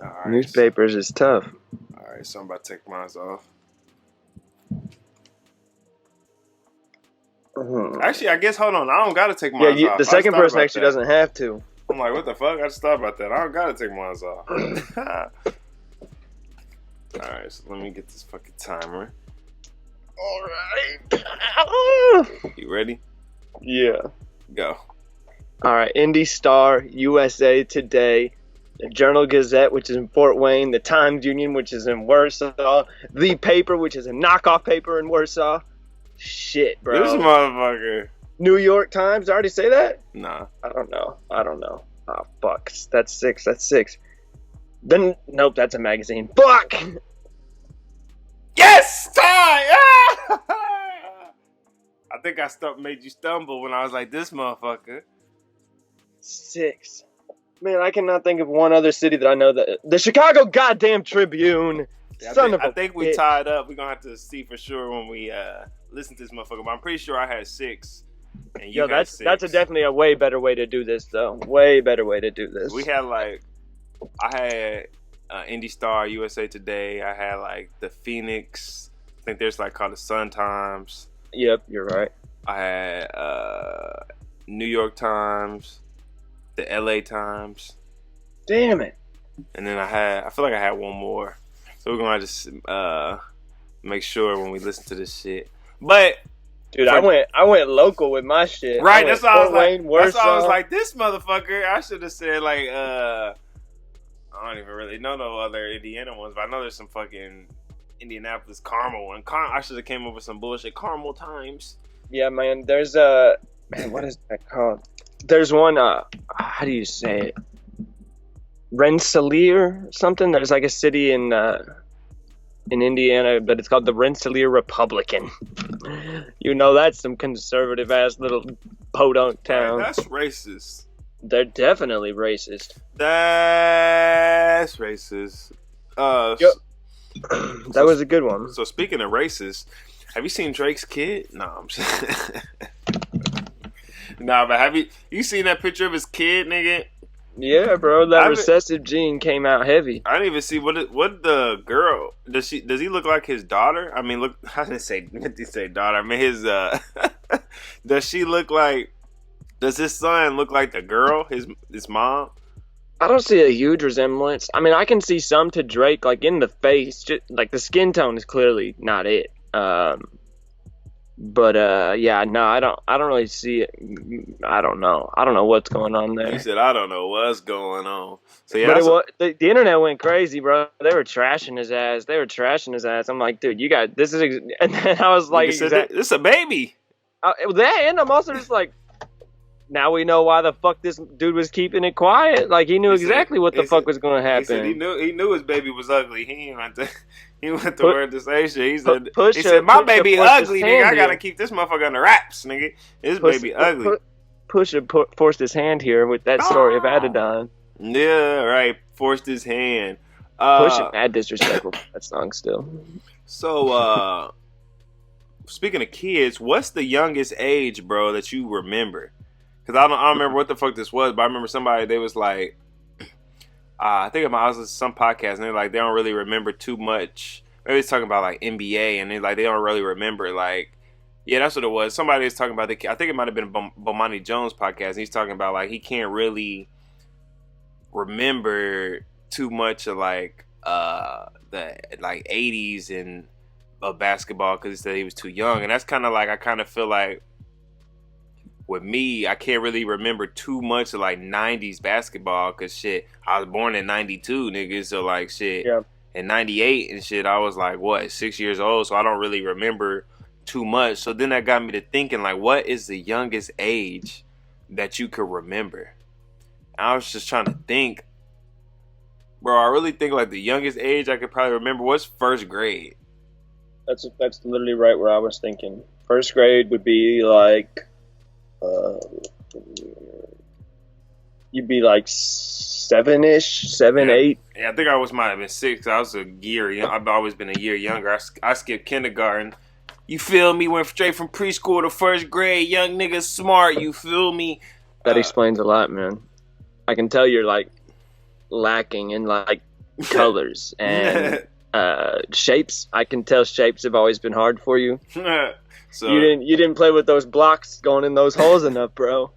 All right. Newspapers is tough. All right, so I'm about to take mine off. Actually, I guess, hold on. I don't got to take mine off. The second person actually doesn't have to. I'm like, what the fuck? I just thought about that. I don't got to take mine off. All right, so let me get this fucking timer. All right. You ready? Yeah. Go. All right. Indie Star, USA Today, the Journal Gazette, which is in Fort Wayne, the Times Union, which is in Warsaw, The Paper, which is a knockoff paper in Warsaw. Shit, bro. This motherfucker. New York Times. Did I already say that? Nah. I don't know. Oh, fuck. That's 6. Then, nope, that's a magazine. Fuck! Yes! Tie! Ah! I think I made you stumble when I was like, this motherfucker. 6. Man, I cannot think of one other city that I know that... The Chicago goddamn Tribune. Yeah, I think we tied up. We're going to have to see for sure when we listen to this motherfucker. But I'm pretty sure I had 6. And you had 6. That's definitely a way better way to do this, though. Way better way to do this. We had I had Indie Star, USA Today. I had the Phoenix. I think there's called the Sun Times. Yep, you're right. I had New York Times, the LA Times. Damn it. And then I feel like I had one more. So we're going to just make sure when we listen to this shit. But dude, I went local with my shit. Right, that's why I was like, this motherfucker. I should have said I don't even really know no other Indiana ones, but I know there's some fucking Indianapolis Carmel one. I should have came up with some bullshit. Carmel Times. Yeah, man. There's what is that called? There's one. How do you say it? Rensselaer or something. There's a city in Indiana, but it's called the Rensselaer Republican. You know, that's some conservative ass little podunk town. Right, that's racist. They're definitely racist. That's racist. Yep. That was a good one. So speaking of racist, have you seen Drake's kid? No, I'm just nah, but have you seen that picture of his kid, nigga? Yeah, bro, that recessive gene came out heavy. I didn't even see what the girl does he look like his daughter? I mean, look, I didn't say daughter. I mean his does she look like? Does his son look like the girl, his mom? I don't see a huge resemblance. I mean, I can see some to Drake, in the face. Just, the skin tone is clearly not it. But yeah, no, I don't really see it. I don't know what's going on there. He said, I don't know what's going on. So yeah, the internet went crazy, bro. They were trashing his ass. I'm like, dude, you got this is. And then I was like, this is a baby. And I'm also just like, now we know why the fuck this dude was keeping it quiet. He knew exactly what the fuck was going to happen. He said he knew his baby was ugly. He went to word to say shit. He said, my baby ugly, nigga. I gotta keep this motherfucker under wraps, nigga. His baby ugly. Pusha forced his hand here with that story of Adidon. Yeah, right. Forced his hand. Pusha mad disrespectful for that song still. So, speaking of kids, what's the youngest age, bro, that you remember? Because I don't remember what the fuck this was, but I remember somebody, they was like, I think I was listening to some podcast, and they're like, they don't really remember too much. Maybe it's talking about NBA, and they don't really remember, yeah, that's what it was. Somebody was talking about I think it might have been a Bomani Jones podcast, and he's talking about, he can't really remember too much of, the 80s and of basketball, because he said he was too young. And that's kind of I kind of feel like with me, I can't really remember too much of like 90s basketball because shit, I was born in 92, nigga. So like shit, Yeah. in 98 and shit, I was like, what, 6 years old? So I don't really remember too much. So then that got me to thinking, like, what is the youngest age that you could remember? And I was just trying to think, bro. I really think like the youngest age I could probably remember was first grade. That's literally right where I was thinking. First grade would be like, you'd be like 7-ish, 7, Yeah. 8. Yeah, I think might have been 6. I was a year young. I've always been a year younger. I skipped kindergarten. You feel me? Went straight from preschool to first grade. Young nigga smart. You feel me? That explains a lot, man. I can tell you're like lacking in like colors and shapes. I can tell shapes have always been hard for you. So You didn't play with those blocks going in those holes enough, bro.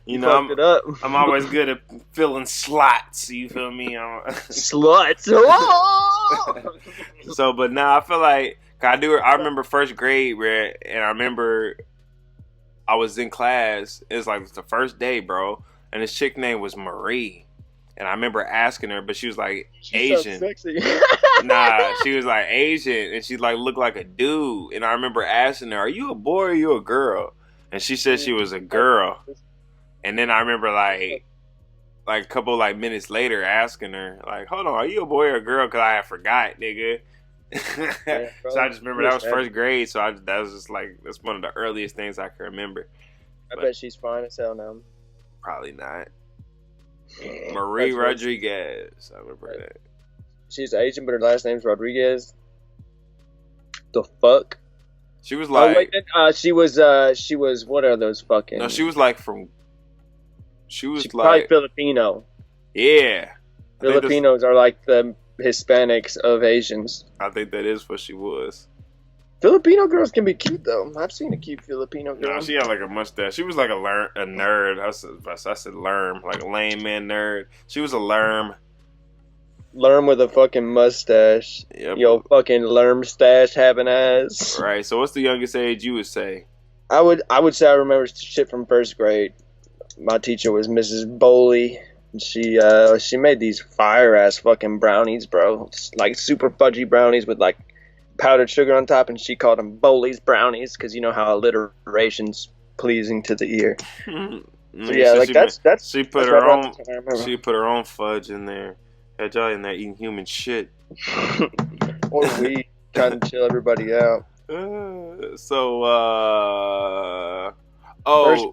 You know, fucked it up. I'm always good at filling slots. You feel me? Sluts. So, but now I feel like I remember first grade and I remember I was in class. It was like the first day, bro, and this chick name was Marie, and I remember asking her, but she was like Asian. So sexy. Nah, she was like Asian, and she like looked like a dude. And I remember asking her, "Are you a boy or are you a girl?" And she said she was a girl. And then I remember like a couple like minutes later asking her like, "Hold on, are you a boy or a girl?" Because I had forgot, nigga. Yeah, So I just remember that was first grade. So that was just like that's one of the earliest things I can remember. I bet she's fine as hell now. Probably not. Marie Rodriguez. I remember that. She's Asian, but her last name's Rodriguez. The fuck? She was like. She was. What are those fucking? No, she was like from. She's probably Filipino. Yeah. Filipinos are like the Hispanics of Asians. I think that is what she was. Filipino girls can be cute though. I've seen a cute Filipino girl. No, she had like a mustache. She was like a nerd. I said lerm, like a lame man nerd. She was a lerm. Lerm with a fucking mustache. Yep. Yo, fucking lerm stash having ass. Right. So what's the youngest age you would say? I would say I remember shit from first grade. My teacher was Mrs. Bowley. She made these fire ass fucking brownies, bro. Like super fudgy brownies with like powdered sugar on top, and she called them Bowley's brownies because you know how alliteration's pleasing to the ear. So yeah, like that's she put her own. She put her own fudge in there. Had y'all in there eating human shit. Or we trying to chill everybody out. First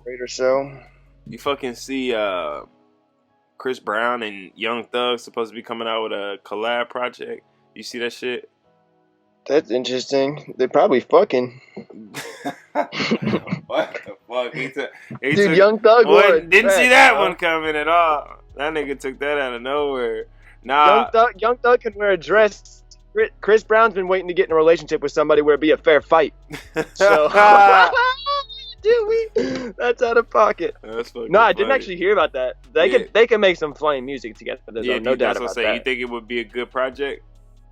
grade or so. You fucking see Chris Brown and Young Thug supposed to be coming out with a collab project. You see that shit? That's interesting. They're probably fucking. What the fuck? Dude, Young Thug didn't see that one coming at all. That nigga took that out of nowhere. Nah. Young Thug can wear a dress. Chris Brown's been waiting to get in a relationship with somebody where it'd be a fair fight. So, that's out of pocket. No, I didn't actually hear about that. They can make some flame music together. There's no doubt about that. You think it would be a good project?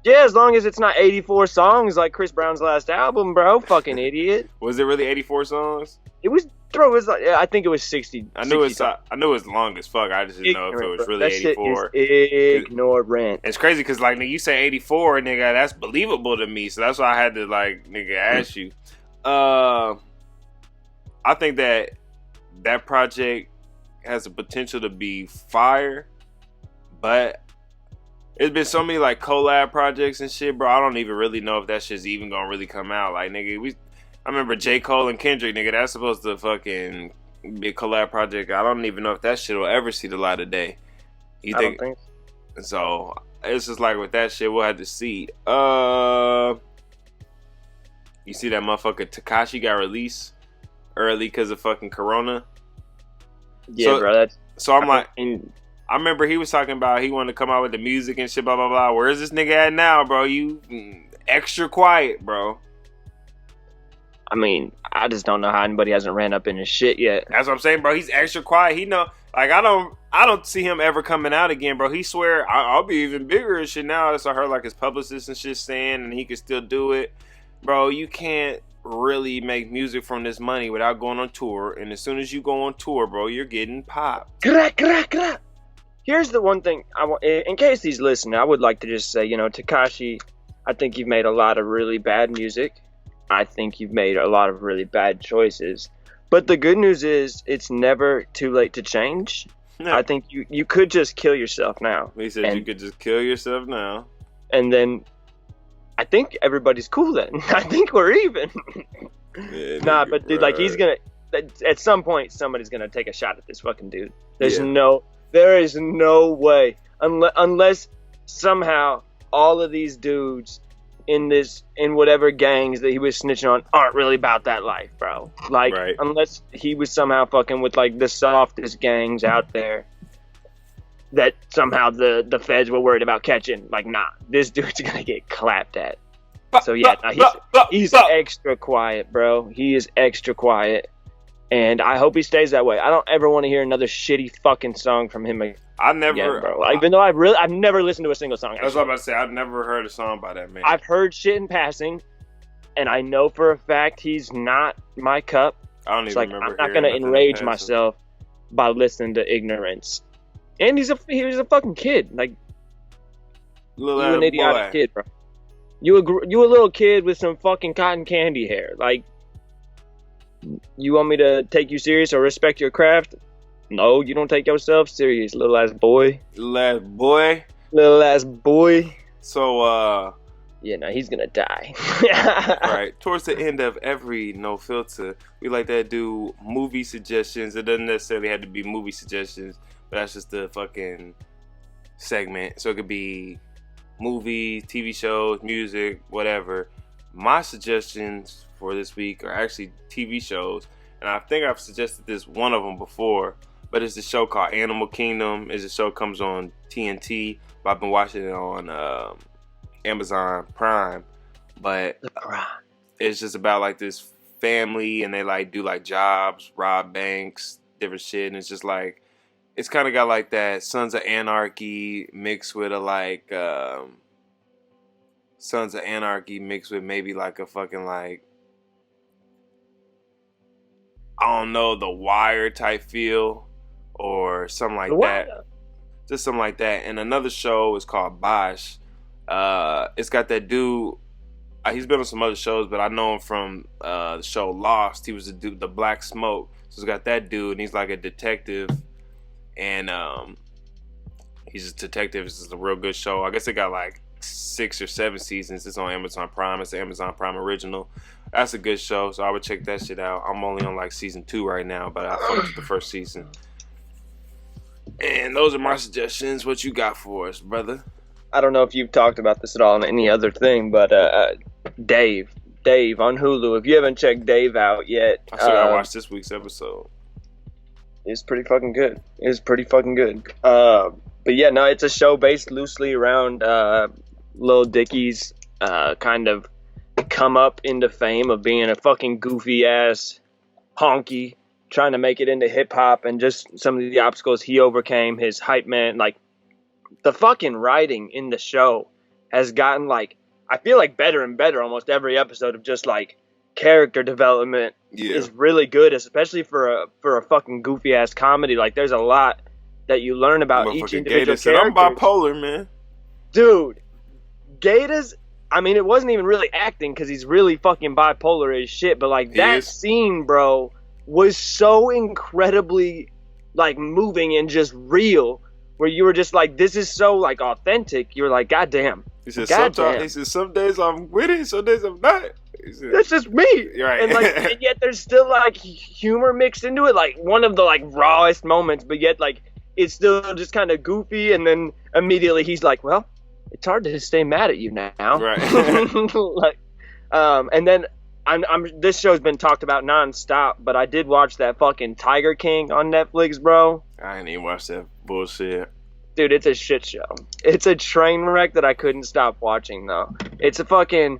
Yeah, as long as it's not 84 songs like Chris Brown's last album, bro. Fucking idiot. Was it really 84 songs? It was, bro. It was like, I think it was 60. I knew it was long as fuck. I just didn't know if it was really 84. Shit is ignorant. It's crazy because like nigga, you say 84, nigga, that's believable to me. So that's why I had to like nigga ask you. I think that project has the potential to be fire, but it's been so many like collab projects and shit, bro. I don't even really know if that shit's even gonna really come out. Like, nigga, I remember J. Cole and Kendrick, nigga. That's supposed to fucking be a collab project. I don't even know if that shit will ever see the light of day. I don't think so. It's just like with that shit, we'll have to see. You see that motherfucker Takashi got released early because of fucking Corona. Yeah, bro. I remember he was talking about he wanted to come out with the music and shit, blah, blah, blah. Where's this nigga at now, bro? You extra quiet, bro. I mean, I just don't know how anybody hasn't ran up in his shit yet. That's what I'm saying, bro. He's extra quiet. He know, like, I don't see him ever coming out again, bro. He swear, I'll be even bigger and shit now. That's what I heard, like, his publicist and shit saying, and he can still do it. Bro, you can't really make music from this money without going on tour. And as soon as you go on tour, bro, you're getting popped. Here's the one thing I want, in case he's listening, I would like to just say, Takashi, I think you've made a lot of really bad music. I think you've made a lot of really bad choices. But the good news is it's never too late to change. No. I think you could just kill yourself now. He said you could just kill yourself now. And then I think everybody's cool then. I think we're even. Yeah, but dude, like he's gonna, at some point, somebody's gonna take a shot at this fucking dude. There is no way, unless somehow all of these dudes in whatever gangs that he was snitching on aren't really about that life, bro. Like, right. Unless he was somehow fucking with like the softest gangs out there that somehow the feds were worried about catching. Like, nah, this dude's gonna get clapped at. So yeah, he's extra quiet, bro. He is extra quiet. And I hope he stays that way. I don't ever want to hear another shitty fucking song from him again, bro. Even though I've never listened to a single song. That's what I'm about to say. I've never heard a song by that man. I've heard shit in passing, and I know for a fact he's not my cup. I don't even remember. I'm not gonna enrage myself by listening to ignorance. And he was a fucking kid. Like, you an idiotic kid, bro. You a little kid with some fucking cotton candy hair. Like, you want me to take you serious or respect your craft? No, you don't take yourself serious, little ass boy. Little ass boy. So, yeah, no, he's gonna die. Right. Towards the end of every No Filter, we like to do movie suggestions. It doesn't necessarily have to be movie suggestions, but that's just the fucking segment. So it could be movies, TV shows, music, whatever. My suggestions for this week are actually TV shows, and I think I've suggested this one of them before, but it's a show called Animal Kingdom. It's a show that comes on TNT, but I've been watching it on Amazon Prime, but it's just about like this family, and they like do like jobs, rob banks, different shit, and it's just like, it's kind of got like that Sons of Anarchy mixed with a like Sons of Anarchy mixed with maybe like a fucking like, I don't know, The Wire type feel or something like that. Just something like that. And another show is called Bosch. It's got that dude. He's been on some other shows, but I know him from the show Lost. He was the dude, the Black Smoke. So it's got that dude, and he's like a detective. And he's a detective. It's just a real good show. I guess it got like 6 or 7 seasons. It's on Amazon Prime. It's an Amazon Prime original. That's a good show, so I would check that shit out. I'm only on like season 2 right now, but I fucked with the first season. And those are my suggestions. What you got for us, brother? I don't know if you've talked about this at all in any other thing, but Dave on Hulu. If you haven't checked Dave out yet, I still gotta watch this week's episode. It's pretty fucking good. But yeah, no, it's a show based loosely around Lil Dicky's kind of come up into fame of being a fucking goofy ass honky trying to make it into hip hop, and just some of the obstacles he overcame, his hype man. Like, the fucking writing in the show has gotten like, I feel like better and better almost every episode, of just like character development is really good, especially for a fucking goofy ass comedy. Like, there's a lot that you learn about each individual character. I'm bipolar, man. Dude, Gata's, I mean, it wasn't even really acting, because he's really fucking bipolar as shit, but like that scene, bro, was so incredibly like moving and just real, where you were just like, this is so like authentic. You were like, God damn. He said, some days I'm with it, some days I'm not. That's just me. Right. And like, and yet there's still like humor mixed into it, like one of the like rawest moments, but yet like it's still just kind of goofy. And then immediately he's like, well, it's hard to stay mad at you now. Right. Like, and then this show's been talked about nonstop, but I did watch that fucking Tiger King on Netflix, bro. I ain't even watched that bullshit. Dude, it's a shit show. It's a train wreck that I couldn't stop watching, though. It's a fucking,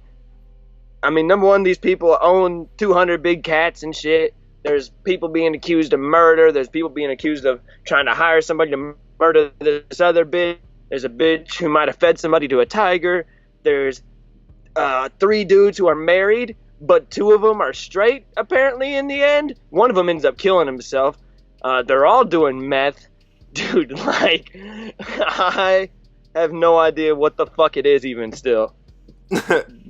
I mean, number one, these people own 200 big cats and shit. There's people being accused of murder. There's people being accused of trying to hire somebody to murder this other bitch. There's a bitch who might have fed somebody to a tiger. There's 3 dudes who are married, but 2 of them are straight, apparently, in the end. One of them ends up killing himself. They're all doing meth. Dude, like, I have no idea what the fuck it is even still.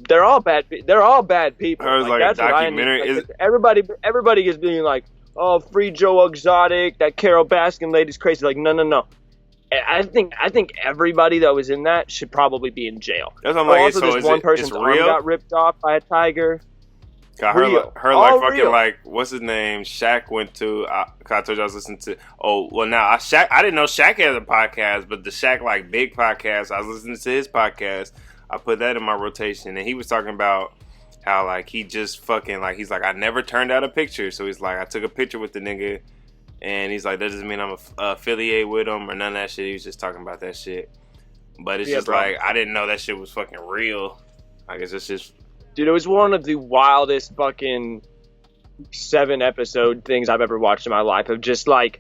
They're all bad people. It was like a documentary. Like, everybody is being like, oh, free Joe Exotic, that Carol Baskin lady's crazy. Like, no. I think everybody that was in that should probably be in jail. That's what I'm like. Also, so this one person's arm got ripped off by a tiger. Her like fucking real. Like, what's his name? Shaq went to. I told you I was listening to. Oh well, now I didn't know Shaq had a podcast, but the Shaq like big podcast. I was listening to his podcast. I put that in my rotation, and he was talking about how like he just fucking like he's like I never turned out a picture, so he's like I took a picture with the nigga. And he's like, that doesn't mean I'm affiliated with him or none of that shit. He was just talking about that shit. But it's just like, I didn't know that shit was fucking real. I guess it's just... Dude, it was one of the wildest fucking 7-episode things I've ever watched in my life. Of just like,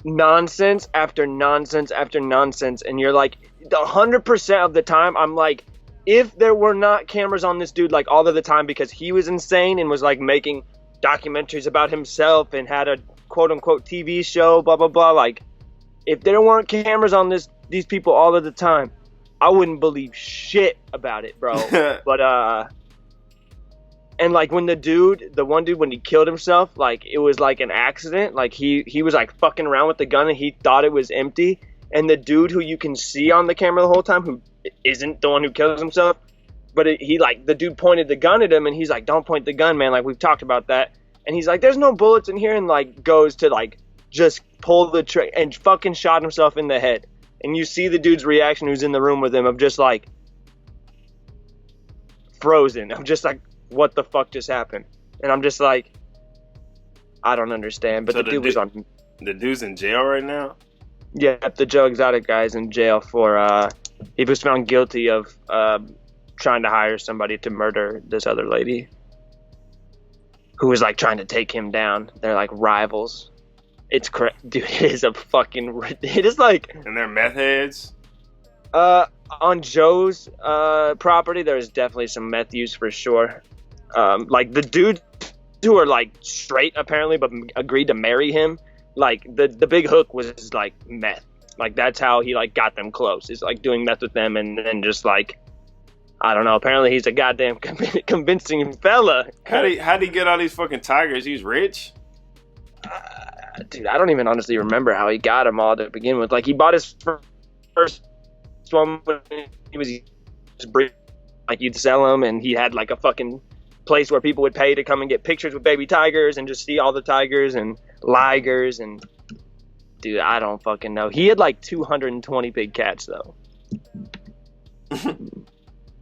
nonsense after nonsense after nonsense. And you're like, 100% of the time, I'm like, if there were not cameras on this dude like all of the time because he was insane and was like making documentaries about himself and had a quote-unquote TV show, blah, blah, blah. Like, if there weren't cameras on these people all of the time, I wouldn't believe shit about it, bro. But, and, like, when the one dude, when he killed himself, like, it was, like, an accident. Like, he was, like, fucking around with the gun, and he thought it was empty. And the dude who you can see on the camera the whole time, who isn't the one who kills himself, but the dude pointed the gun at him, and he's like, don't point the gun, man. Like, we've talked about that. And he's like, there's no bullets in here, and, like, goes to, like, just pull the trigger and fucking shot himself in the head. And you see the dude's reaction who's in the room with him of just, like, frozen. I'm just like, what the fuck just happened? And I'm just like, I don't understand. But so the dude was on... The dude's in jail right now? Yeah, the Joe Exotic guy's in jail for, he was found guilty of, trying to hire somebody to murder this other lady. Who was like trying to take him down. They're like rivals. It's dude, it is a fucking, it is like. And they're meth heads? On Joe's property, there's definitely some meth use for sure. Like the dudes who are like straight apparently, but agreed to marry him. Like the big hook was like meth. Like that's how he like got them close. Is like doing meth with them and then just like, I don't know. Apparently, he's a goddamn convincing fella. How'd he get all these fucking tigers? He's rich? Dude, I don't even honestly remember how he got them all to begin with. Like, he bought his first one when he was like, you'd sell them, and he had, like, a fucking place where people would pay to come and get pictures with baby tigers and just see all the tigers and ligers and... Dude, I don't fucking know. He had, like, 220 big cats, though.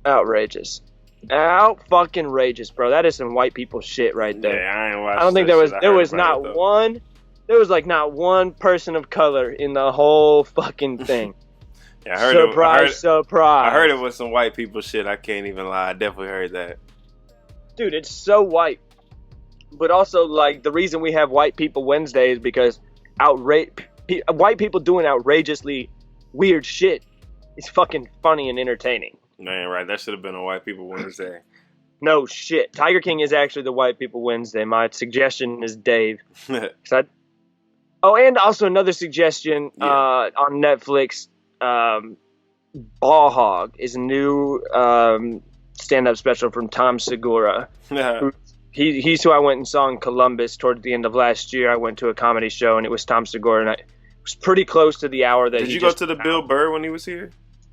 Outrageous. Fucking rageous, bro. That is some white people shit right there. Yeah, I ain't watched. I don't think there was not one. There was like not one person of color in the whole fucking thing. Yeah, I heard surprise. I heard it was some white people shit. I can't even lie. I definitely heard that. Dude, it's so white. But also, like, the reason we have White People Wednesday is because white people doing outrageously weird shit is fucking funny and entertaining. Man, right. That should have been a White People Wednesday. No shit. Tiger King is actually the White People Wednesday. My suggestion is Dave. Oh, and also another suggestion on Netflix. Ball Hog is a new stand-up special from Tom Segura. He's who I went and saw in Columbus towards the end of last year. I went to a comedy show, and it was Tom Segura, and it was pretty close to the hour that Did you go to the Bill Burr when he was here?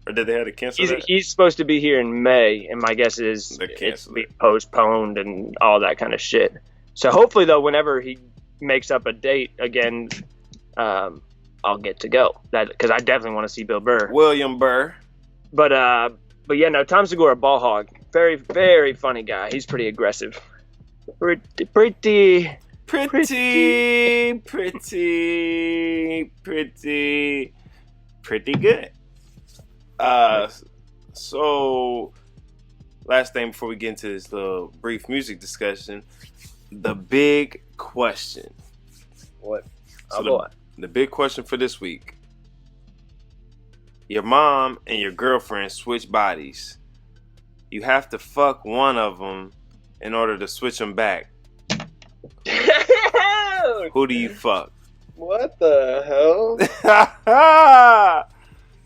Or did they have to cancel that? He's supposed to be here in May, and my guess is it's being postponed and all that kind of shit. So hopefully, though, whenever he makes up a date again, I'll get to go. Because I definitely want to see Bill Burr. William Burr. But yeah, no, Tom Segura, Ball Hog. Very, very funny guy. He's pretty aggressive. Pretty good. So last thing before we get into this little brief music discussion, the big question. What? The big question for this week. Your mom and your girlfriend switch bodies. You have to fuck one of them in order to switch them back, who do you fuck? What the hell?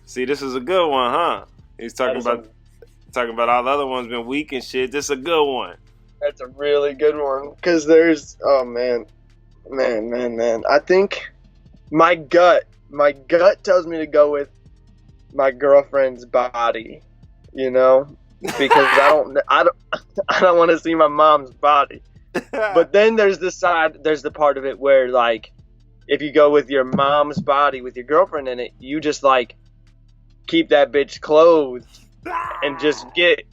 See, this is a good one, huh? He's talking about all the other ones been weak and shit. This is a good one. That's a really good one. Because there's, oh man. I think my gut tells me to go with my girlfriend's body, you know? Because I don't want to see my mom's body. But then there's the part of it where, like, if you go with your mom's body with your girlfriend in it, you just, like, keep that bitch clothed and just get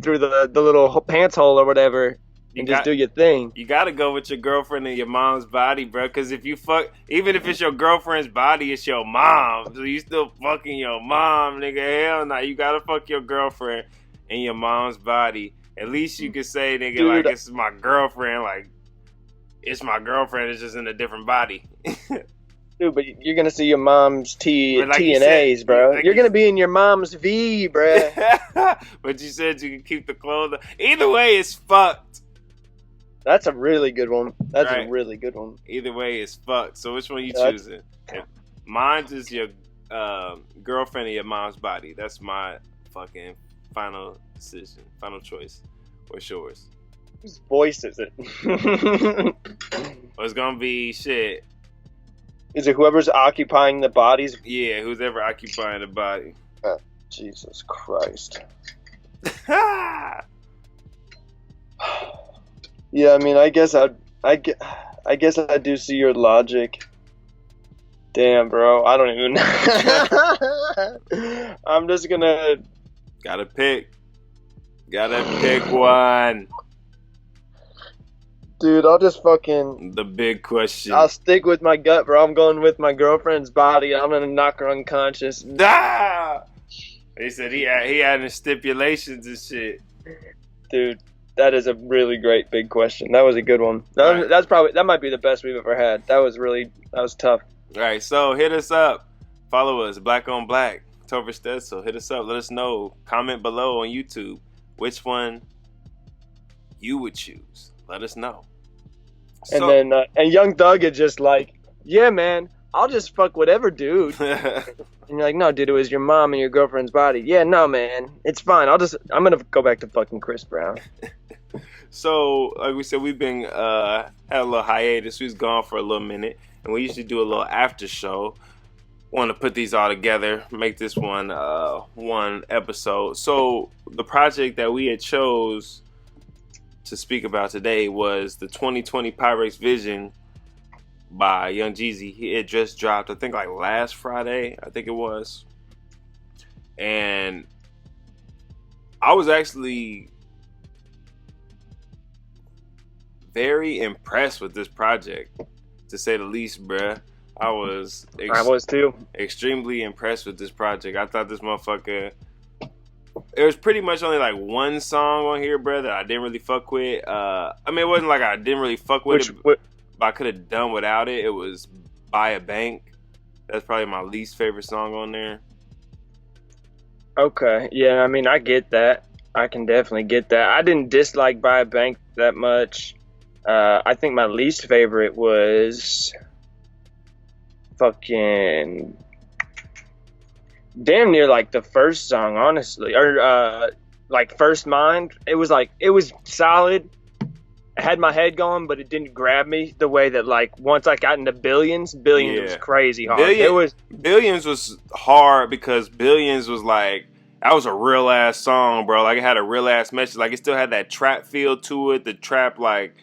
through the little pants hole or whatever and just do your thing. You gotta go with your girlfriend and your mom's body, bro. Because if you fuck, even if it's your girlfriend's body, it's your mom. So you still fucking your mom, nigga. Hell nah. You gotta fuck your girlfriend and your mom's body. At least you can say, nigga, dude, like, this is my girlfriend. Like, it's my girlfriend. It's just in a different body. Dude, but you're gonna see your mom's T and A's, bro. You're gonna be in your mom's V, bro. But you said you can keep the clothes. Either way, it's fucked. That's a really good one. That's a really good one. Either way, it's fucked. So which one are you choosing? Mine's is your girlfriend and your mom's body. That's my fucking final decision, final choice. What's yours? Whose voice is it? Well, it's gonna be shit. Is it whoever's occupying the bodies? Yeah, who's ever occupying the body. Jesus Christ. Yeah, I mean, I guess I do see your logic. Damn, bro, I don't even know. I'm just gonna... Gotta pick one. Dude, I'll just fucking... The big question. I'll stick with my gut, bro. I'm going with my girlfriend's body. I'm gonna knock her unconscious. Ah! He said he had stipulations and shit. Dude, that is a really great big question. That was a good one. That might be the best we've ever had. That was tough. All right, so hit us up. Follow us, Black on Black, Topher Stetzel. Hit us up. Let us know. Comment below on YouTube which one you would choose. Let us know. And then Young Thug is just like, yeah, man, I'll just fuck whatever, dude. And you're like, no, dude, it was your mom and your girlfriend's body. Yeah, no, man, it's fine. I'm gonna go back to fucking Chris Brown. So, like we said, we've been had a little hiatus. We was gone for a little minute, and we usually do a little after show. Want to put these all together, make this one episode. So, the project that we had chose to speak about today was the 2020 Pyrex Vision by Young Jeezy. It just dropped, I think, like last Friday, I think it was. And I was actually very impressed with this project, to say the least, bruh. I was too. Extremely impressed with this project. I thought this motherfucker... There was pretty much only like one song on here, bro, that I didn't really fuck with. I mean, it wasn't like I didn't really fuck with it, but I could have done without it. It was Buy a Bank. That's probably my least favorite song on there. Okay, yeah, I mean, I get that. I can definitely get that. I didn't dislike Buy a Bank that much. I think my least favorite was fucking... damn near like the first song, honestly, or like First Mind. It was solid. I had my head going, but it didn't grab me the way that, like, once I got into Billions was crazy hard. Billions was hard because Billions was like, that was a real ass song, bro. Like, it had a real ass message. Like, it still had that trap feel to it. The trap, like,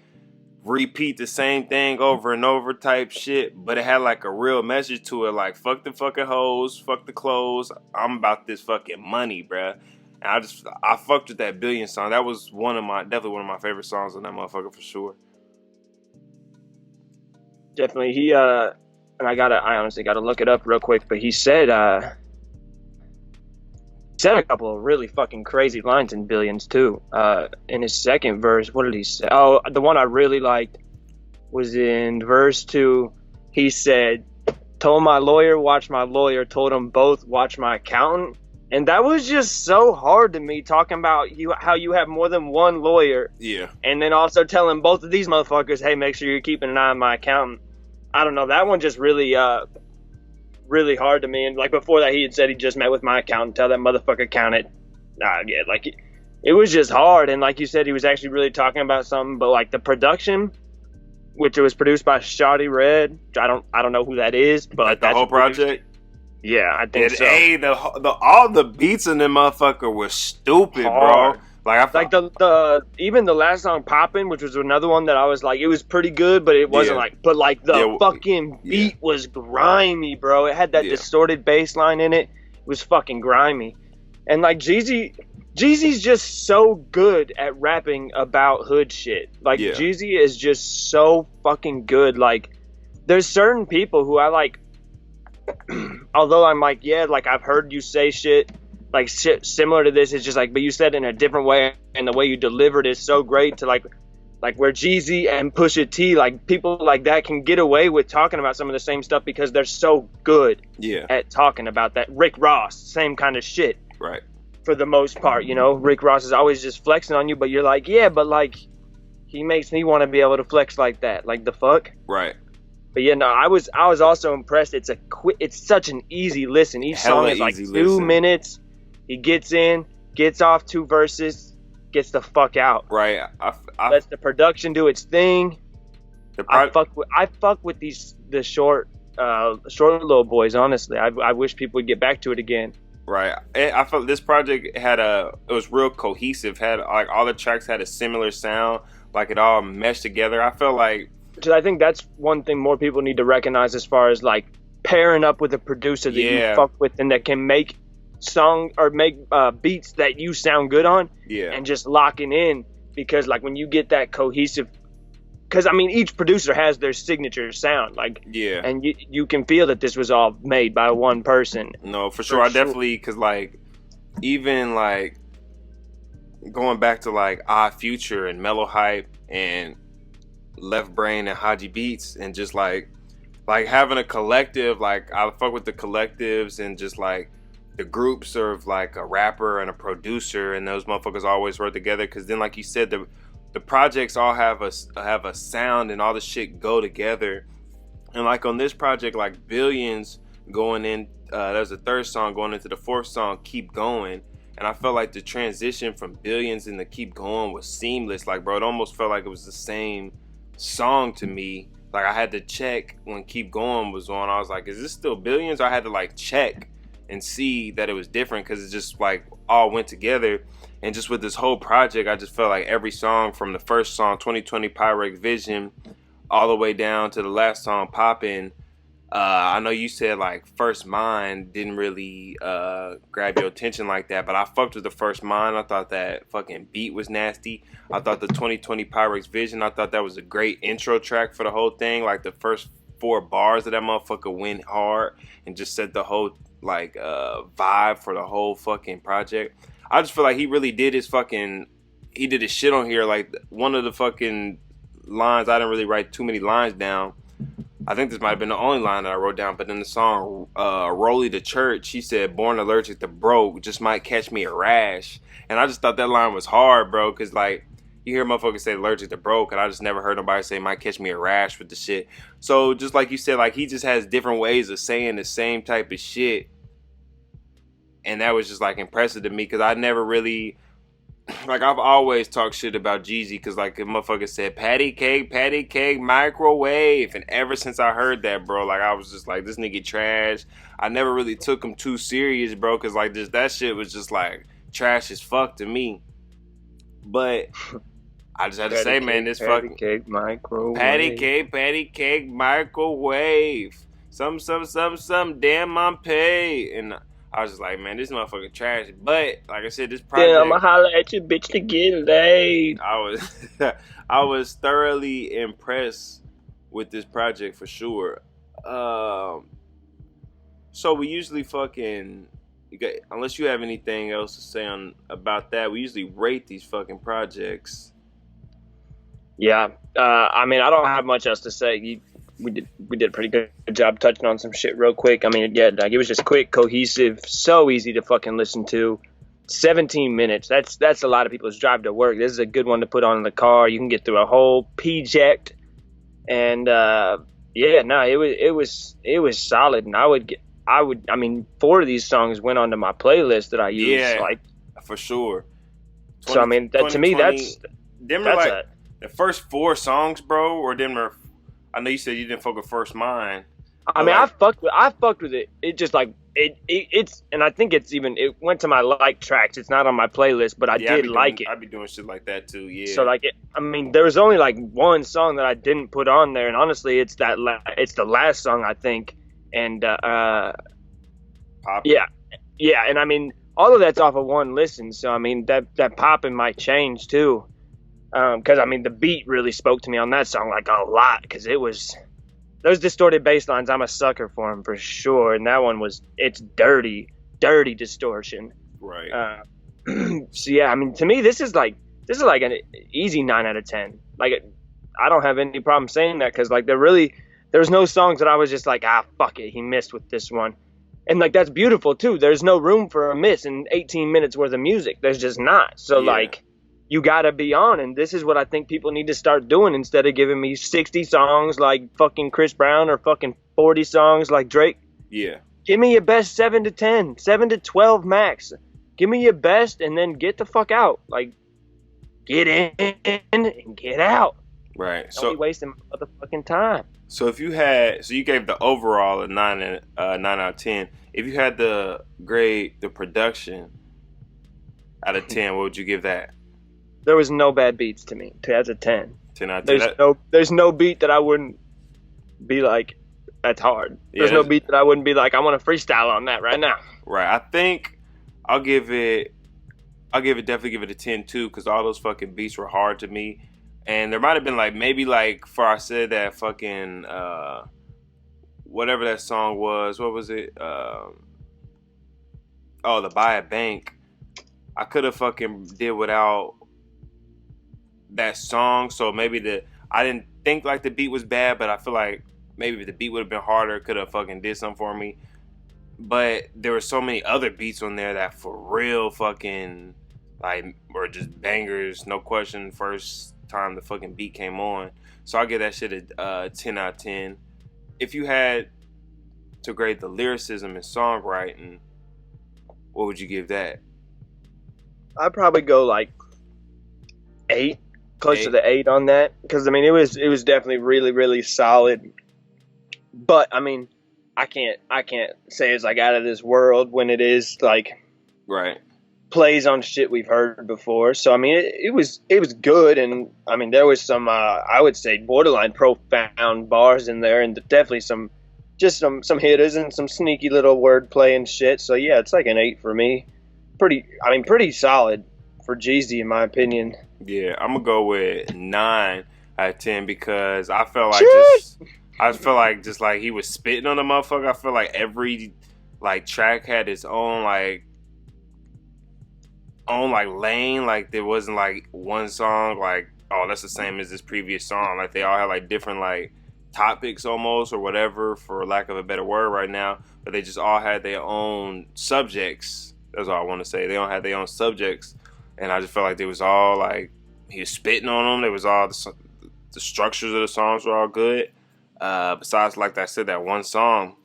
repeat the same thing over and over type shit, but it had like a real message to it, like, fuck the fucking hoes, fuck the clothes, I'm about this fucking money, bruh. And I fucked with that Billion song. That was definitely one of my favorite songs on that motherfucker for sure. Definitely. He and I honestly gotta look it up real quick, but he said a couple of really fucking crazy lines in Billions too. In his second verse, what did he say? Oh, the one I really liked was in verse 2. He said, told my lawyer, watch my lawyer, told them both, watch my accountant. And that was just so hard to me, talking about how you have more than one lawyer. Yeah. And then also telling both of these motherfuckers, hey, make sure you're keeping an eye on my accountant. I don't know. That one just really, really hard to me. And like before that, he had said he just met with my accountant, tell that motherfucker accountant. Yeah, like it was just hard. And like you said, he was actually really talking about something. But like the production, which it was produced by Shawty Red. I don't know who that is, but like the whole project. Yeah, I think so. Hey, all the beats in them motherfucker was stupid, hard. Bro. Like the even the last song "Poppin'," which was another one that I was like, it was pretty good, but it wasn't like the fucking beat was grimy, bro. It had that distorted bass line in it. It was fucking grimy, and like Jeezy's just so good at rapping about hood shit. Like Jeezy is just so fucking good. Like there's certain people who I like. Although I'm like, like I've heard you say shit like shit similar to this. It's just like, but you said it in a different way, and the way you delivered is so great. To like where Jeezy and Pusha T, like people like that can get away with talking about some of the same stuff because they're so good at talking about that. Rick Ross, same kind of shit, right? For the most part, you know, Rick Ross is always just flexing on you, but you're like, yeah, but like he makes me want to be able to flex like that. Like the fuck, right? But yeah, no, I was also impressed. It's such an easy listen. Each song is like 2 minutes. He gets in, gets off 2 verses, gets the fuck out. Right. Lets the production do its thing. I fuck with the short little boys. Honestly, I wish people would get back to it again. Right. I felt this project it was real cohesive. Had like all the tracks had a similar sound. Like it all meshed together. I felt like. I think that's one thing more people need to recognize as far as like pairing up with a producer that you fuck with and that can make song or make beats that you sound good on, and just locking in, because like when you get that cohesive, because I mean each producer has their signature sound, like and you can feel that this was all made by one person. No, for sure. I definitely, because like even like going back to like Future and Mellow Hype and Left Brain and Haji Beats, and just like having a collective, like I fuck with the collectives and just like the groups of like a rapper and a producer, and those motherfuckers always work together, because then like you said, the projects all have a sound and all the shit go together. And like on this project, like Billions going in, there's a third song going into the fourth song, Keep Going, and I felt like the transition from Billions into Keep Going was seamless. Like bro, it almost felt like it was the same song to me. Like I had to check when Keep Going was on. I was like, is this still Billions? I had to like check and see that it was different, because it just like all went together. And just with this whole project, I just felt like every song, from the first song 2020 Pyrex Vision all the way down to the last song Poppin'. I know you said like First Mind didn't really grab your attention like that, but I fucked with the First Mind. I thought that fucking beat was nasty. I thought the 2020 Pyrex Vision, I thought that was a great intro track for the whole thing. Like the first 4 bars of that motherfucker went hard and just set the whole like vibe for the whole fucking project. I just feel like he really did his shit on here. Like one of the fucking lines, I didn't really write too many lines down. I think this might have been the only line that I wrote down, but in the song Rolly the Church, he said, born allergic to broke, just might catch me a rash. And I just thought that line was hard, bro, because like you hear motherfuckers say allergic to broke, and I just never heard nobody say might catch me a rash with the shit. So just like you said, like he just has different ways of saying the same type of shit. And that was just like impressive to me, because I never really, like I've always talked shit about Jeezy, because like a motherfucker said patty cake, microwave. And ever since I heard that, bro, like I was just like, this nigga trash. I never really took him too serious, bro, because like that shit was just like trash as fuck to me. But I just had to say, man, this fucking patty cake, microwave. Patty cake, microwave. Some, damn, I'm paid. And I was just like, man, this motherfucker trash. But like I said, this project, yeah, I'ma holler at your bitch to get laid. I was thoroughly impressed with this project for sure. So we usually unless you have anything else to say about that, we usually rate these fucking projects. Yeah, I mean, I don't have much else to say. we did a pretty good job touching on some shit real quick. I mean, yeah, like it was just quick, cohesive, so easy to fucking listen to. 17 minutes. That's a lot of people's drive to work. This is a good one to put on in the car. You can get through a whole project, and yeah, no, it was solid. And I mean, 4 of these songs went onto my playlist that I use. Yeah, like for sure. 20, so I mean, that to me, that's like the first 4 songs, bro, or them are. I know you said you didn't fuck with First Mind. I mean, like, I fucked with it. It just like it's, and I think it went to my like tracks. It's not on my playlist, but I did like it. I'd be doing shit like that too. Yeah. So like, I mean, there was only like one song that I didn't put on there, and honestly, it's the last song I think, and yeah, and I mean, all of that's off of one listen. So I mean, that popping might change too, because I mean, the beat really spoke to me on that song like a lot, because it was. Those distorted bass lines, I'm a sucker for them for sure. And that one it's dirty distortion. Right. So yeah, I mean, to me, this is like an easy 9 out of 10. Like, I don't have any problem saying that, because like there's no songs that I was just like, fuck it, he missed with this one. And like, that's beautiful too. There's no room for a miss in 18 minutes worth of music. There's just not. So like, you gotta be on, and this is what I think people need to start doing, instead of giving me 60 songs like fucking Chris Brown or fucking 40 songs like Drake. Yeah. Give me your best 7 to 10, 7 to 12 max. Give me your best, and then get the fuck out. Like, get in and get out. Right. Don't be wasting my motherfucking time. So if you you gave the overall a 9 out of 10. If you had to grade the production out of 10, what would you give that? There was no bad beats to me. That's a 10. 10 out of 10. There's no beat that I wouldn't be like, that's hard. There's no beat that I wouldn't be like, I want to freestyle on that right now. Right. I think I'll definitely give it a 10 too, because all those fucking beats were hard to me. And there might have been like, maybe like, for I said that fucking, whatever that song was, what was it? The Buy a Bank. I could have fucking did without that song, so maybe I didn't think like the beat was bad, but I feel like maybe if the beat would have been harder, it could have fucking did something for me. But there were so many other beats on there that for real fucking like were just bangers, no question. First time the fucking beat came on, so I give that shit a 10 out of 10. If you had to grade the lyricism and songwriting, what would you give that? I'd probably go like 8. Close to the 8 on that, because I mean, it was definitely really, really solid. But I mean, I can't say it's like out of this world when it is like plays on shit we've heard before. So I mean, it was good, and I mean, there was some I would say borderline profound bars in there, and definitely some hitters and some sneaky little wordplay and shit. So yeah, it's like an 8 for me. Pretty solid for Jeezy, in my opinion. Yeah, I'm gonna go with 9 out of 10, because I felt like just like he was spitting on the motherfucker. I feel like every like track had its own lane. Like there wasn't like one song like, oh, that's the same as this previous song. Like they all had like different like topics almost, or whatever, for lack of a better word right now. But they just all had their own subjects. That's all I want to say. They all had their own subjects. And I just felt like they was all like, he was spitting on them. They was all, the structures of the songs were all good. Besides, like I said, that one song,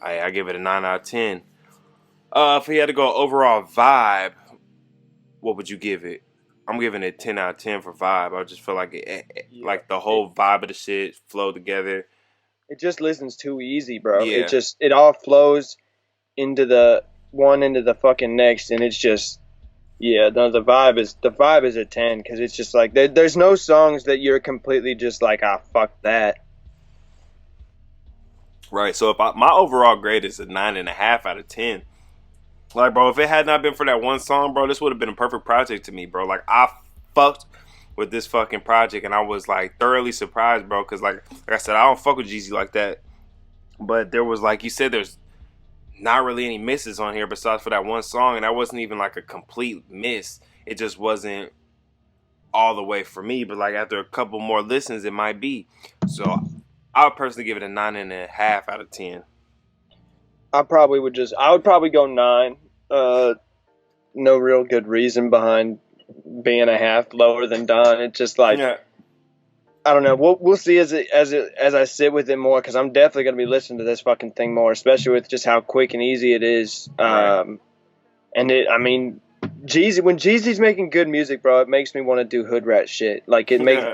I give it a 9 out of 10. If he had to go overall vibe, what would you give it? I'm giving it 10 out of 10 for vibe. I just feel like like the whole vibe of the shit flowed together. It just listens too easy, bro. Yeah. It all flows into the one into the fucking next, and it's just. Yeah, no, the vibe is a 10, because it's just like there's no songs that you're completely just like, fuck that. Right. So if my overall grade is a 9.5 out of 10. Like, bro, if it had not been for that one song, bro, this would have been a perfect project to me, bro. Like, I fucked with this fucking project, and I was like thoroughly surprised, bro, because like I said, I don't fuck with Jeezy like that. But there was, like you said, there's not really any misses on here besides for that one song, and that wasn't even like a complete miss. It just wasn't all the way for me, but like after a couple more listens, it might be. So I would personally give it a 9.5 out of 10. I would probably go 9. No real good reason behind being a half lower than Don. It's just like, yeah. I don't know. We'll see as I sit with it more, because I'm definitely gonna be listening to this fucking thing more, especially with just how quick and easy it is. Right. And when Jeezy's making good music, bro, it makes me want to do hood rat shit. Like it makes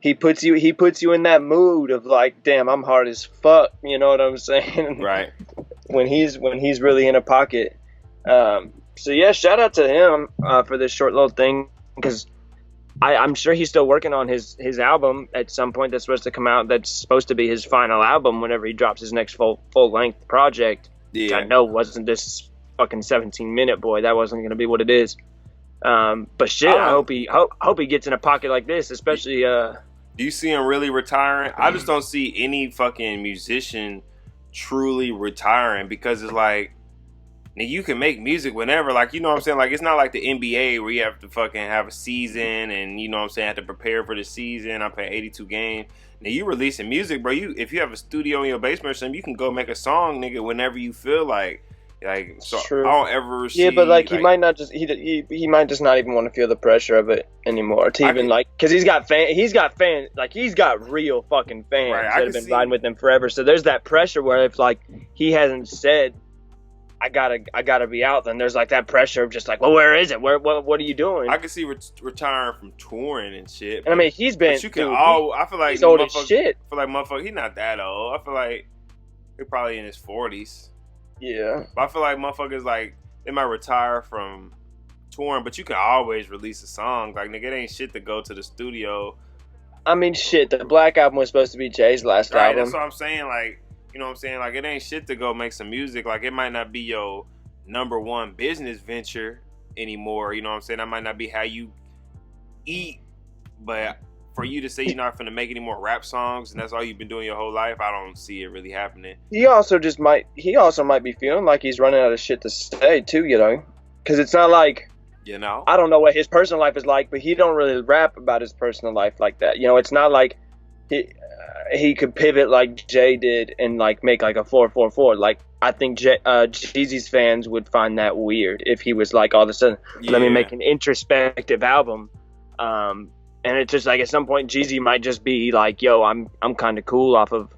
he puts you in that mood of like, damn, I'm hard as fuck. You know what I'm saying? Right. when he's really in a pocket. So yeah, shout out to him for this short little thing, because I'm sure he's still working on his album at some point that's supposed to come out. That's supposed to be his final album whenever he drops his next full length project. Yeah. Which I know wasn't this fucking 17-minute boy. That wasn't going to be what it is. But shit, I hope he gets in a pocket like this, especially. Do you see him really retiring? I just don't see any fucking musician truly retiring, because it's like, you can make music whenever, like, you know what I'm saying? Like, it's not like the NBA where you have to fucking have a season and, you know what I'm saying, have to prepare for the season. I'm playing 82 games. Now, you releasing music, bro. If you have a studio in your basement or something, you can go make a song, nigga, whenever you feel like. So true. I don't ever see. Yeah, but like he might not just he might just not even want to feel the pressure of it anymore. To even like, because he's got fans, like he's got real fucking fans that have been riding with him forever. So there's that pressure where if like he hasn't said, I gotta be out, then there's like that pressure of just like, well, where is it? What are you doing? I can see retiring from touring and shit. And I mean, he's been. But you can I feel like he's old as shit. I feel like motherfucker, he's not that old. I feel like he's probably in his 40s. Yeah. But I feel like motherfuckers, like, they might retire from touring, but you can always release a song. Like, nigga, it ain't shit to go to the studio. I mean, shit, the Black Album was supposed to be Jay's last album. That's what I'm saying. Like, you know what I'm saying? Like, it ain't shit to go make some music. Like, it might not be your number one business venture anymore. You know what I'm saying? That might not be how you eat. But for you to say you're not finna make any more rap songs and that's all you've been doing your whole life, I don't see it really happening. He also might be feeling like he's running out of shit to say too, you know? Because it's not like, you know, I don't know what his personal life is like, but he don't really rap about his personal life like that. You know, it's not like he could pivot like Jay did and like make like a 444. Like, I think Jeezy's fans would find that weird if he was like all of a sudden, let me make an introspective album. And it's just like at some point Jeezy might just be like, yo, I'm kind of cool off of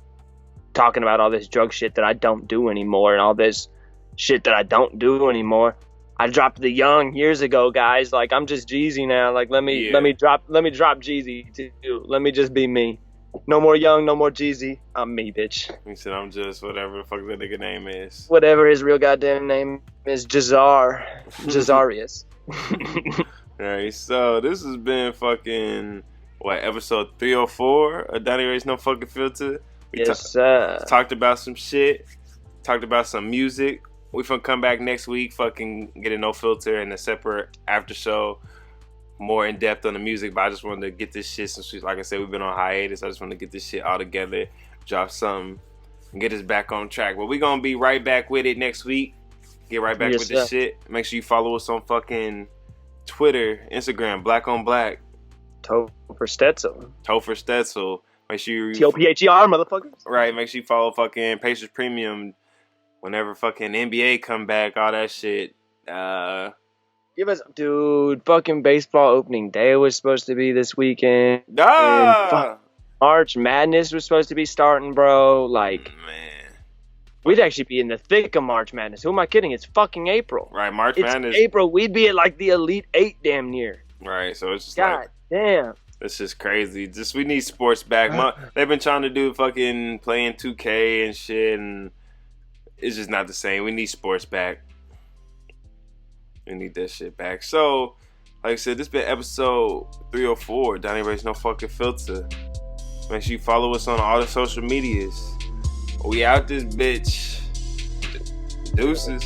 talking about all this drug shit that I don't do anymore and all this shit that I don't do anymore. I dropped The Young years ago, guys. Like, I'm just Jeezy now. Like, let me drop Jeezy too. Let me just be me. No more Young, no more Jeezy. I'm me, bitch. He said I'm just whatever the fuck that nigga name is. Whatever his real goddamn name is, Jazarius. Alright, so this has been fucking episode 304 of DonnieReysNoFilter. Yes, sir. Talked about some shit. Talked about some music. We finna come back next week, fucking get a no filter and a separate after show, more in depth on the music. But I just wanted to get this shit since, like I said, we've been on hiatus. I just want to get this shit all together, drop something, and get us back on track. But we gonna be right back with it next week. Get right back with this shit. Make sure you follow us on fucking Twitter, Instagram, Black on Black. Topher Stetzel. Make sure you TOPHER, motherfuckers. Right, make sure you follow fucking Pacers Premium whenever fucking NBA come back, all that shit. Give us, dude, fucking baseball opening day was supposed to be this weekend. March Madness was supposed to be starting, bro. Like, man. We'd actually be in the thick of March Madness. Who am I kidding? It's fucking April. Right, March Madness. April. We'd be at like the Elite Eight damn near. Right, so it's just God damn. It's just crazy. We need sports back. They've been trying to do fucking playing 2K and shit, and it's just not the same. We need sports back. We need that shit back. So, like I said, this has been episode 304. DonnieReysNoFilter. Make sure you follow us on all the social medias. We out this bitch. Deuces.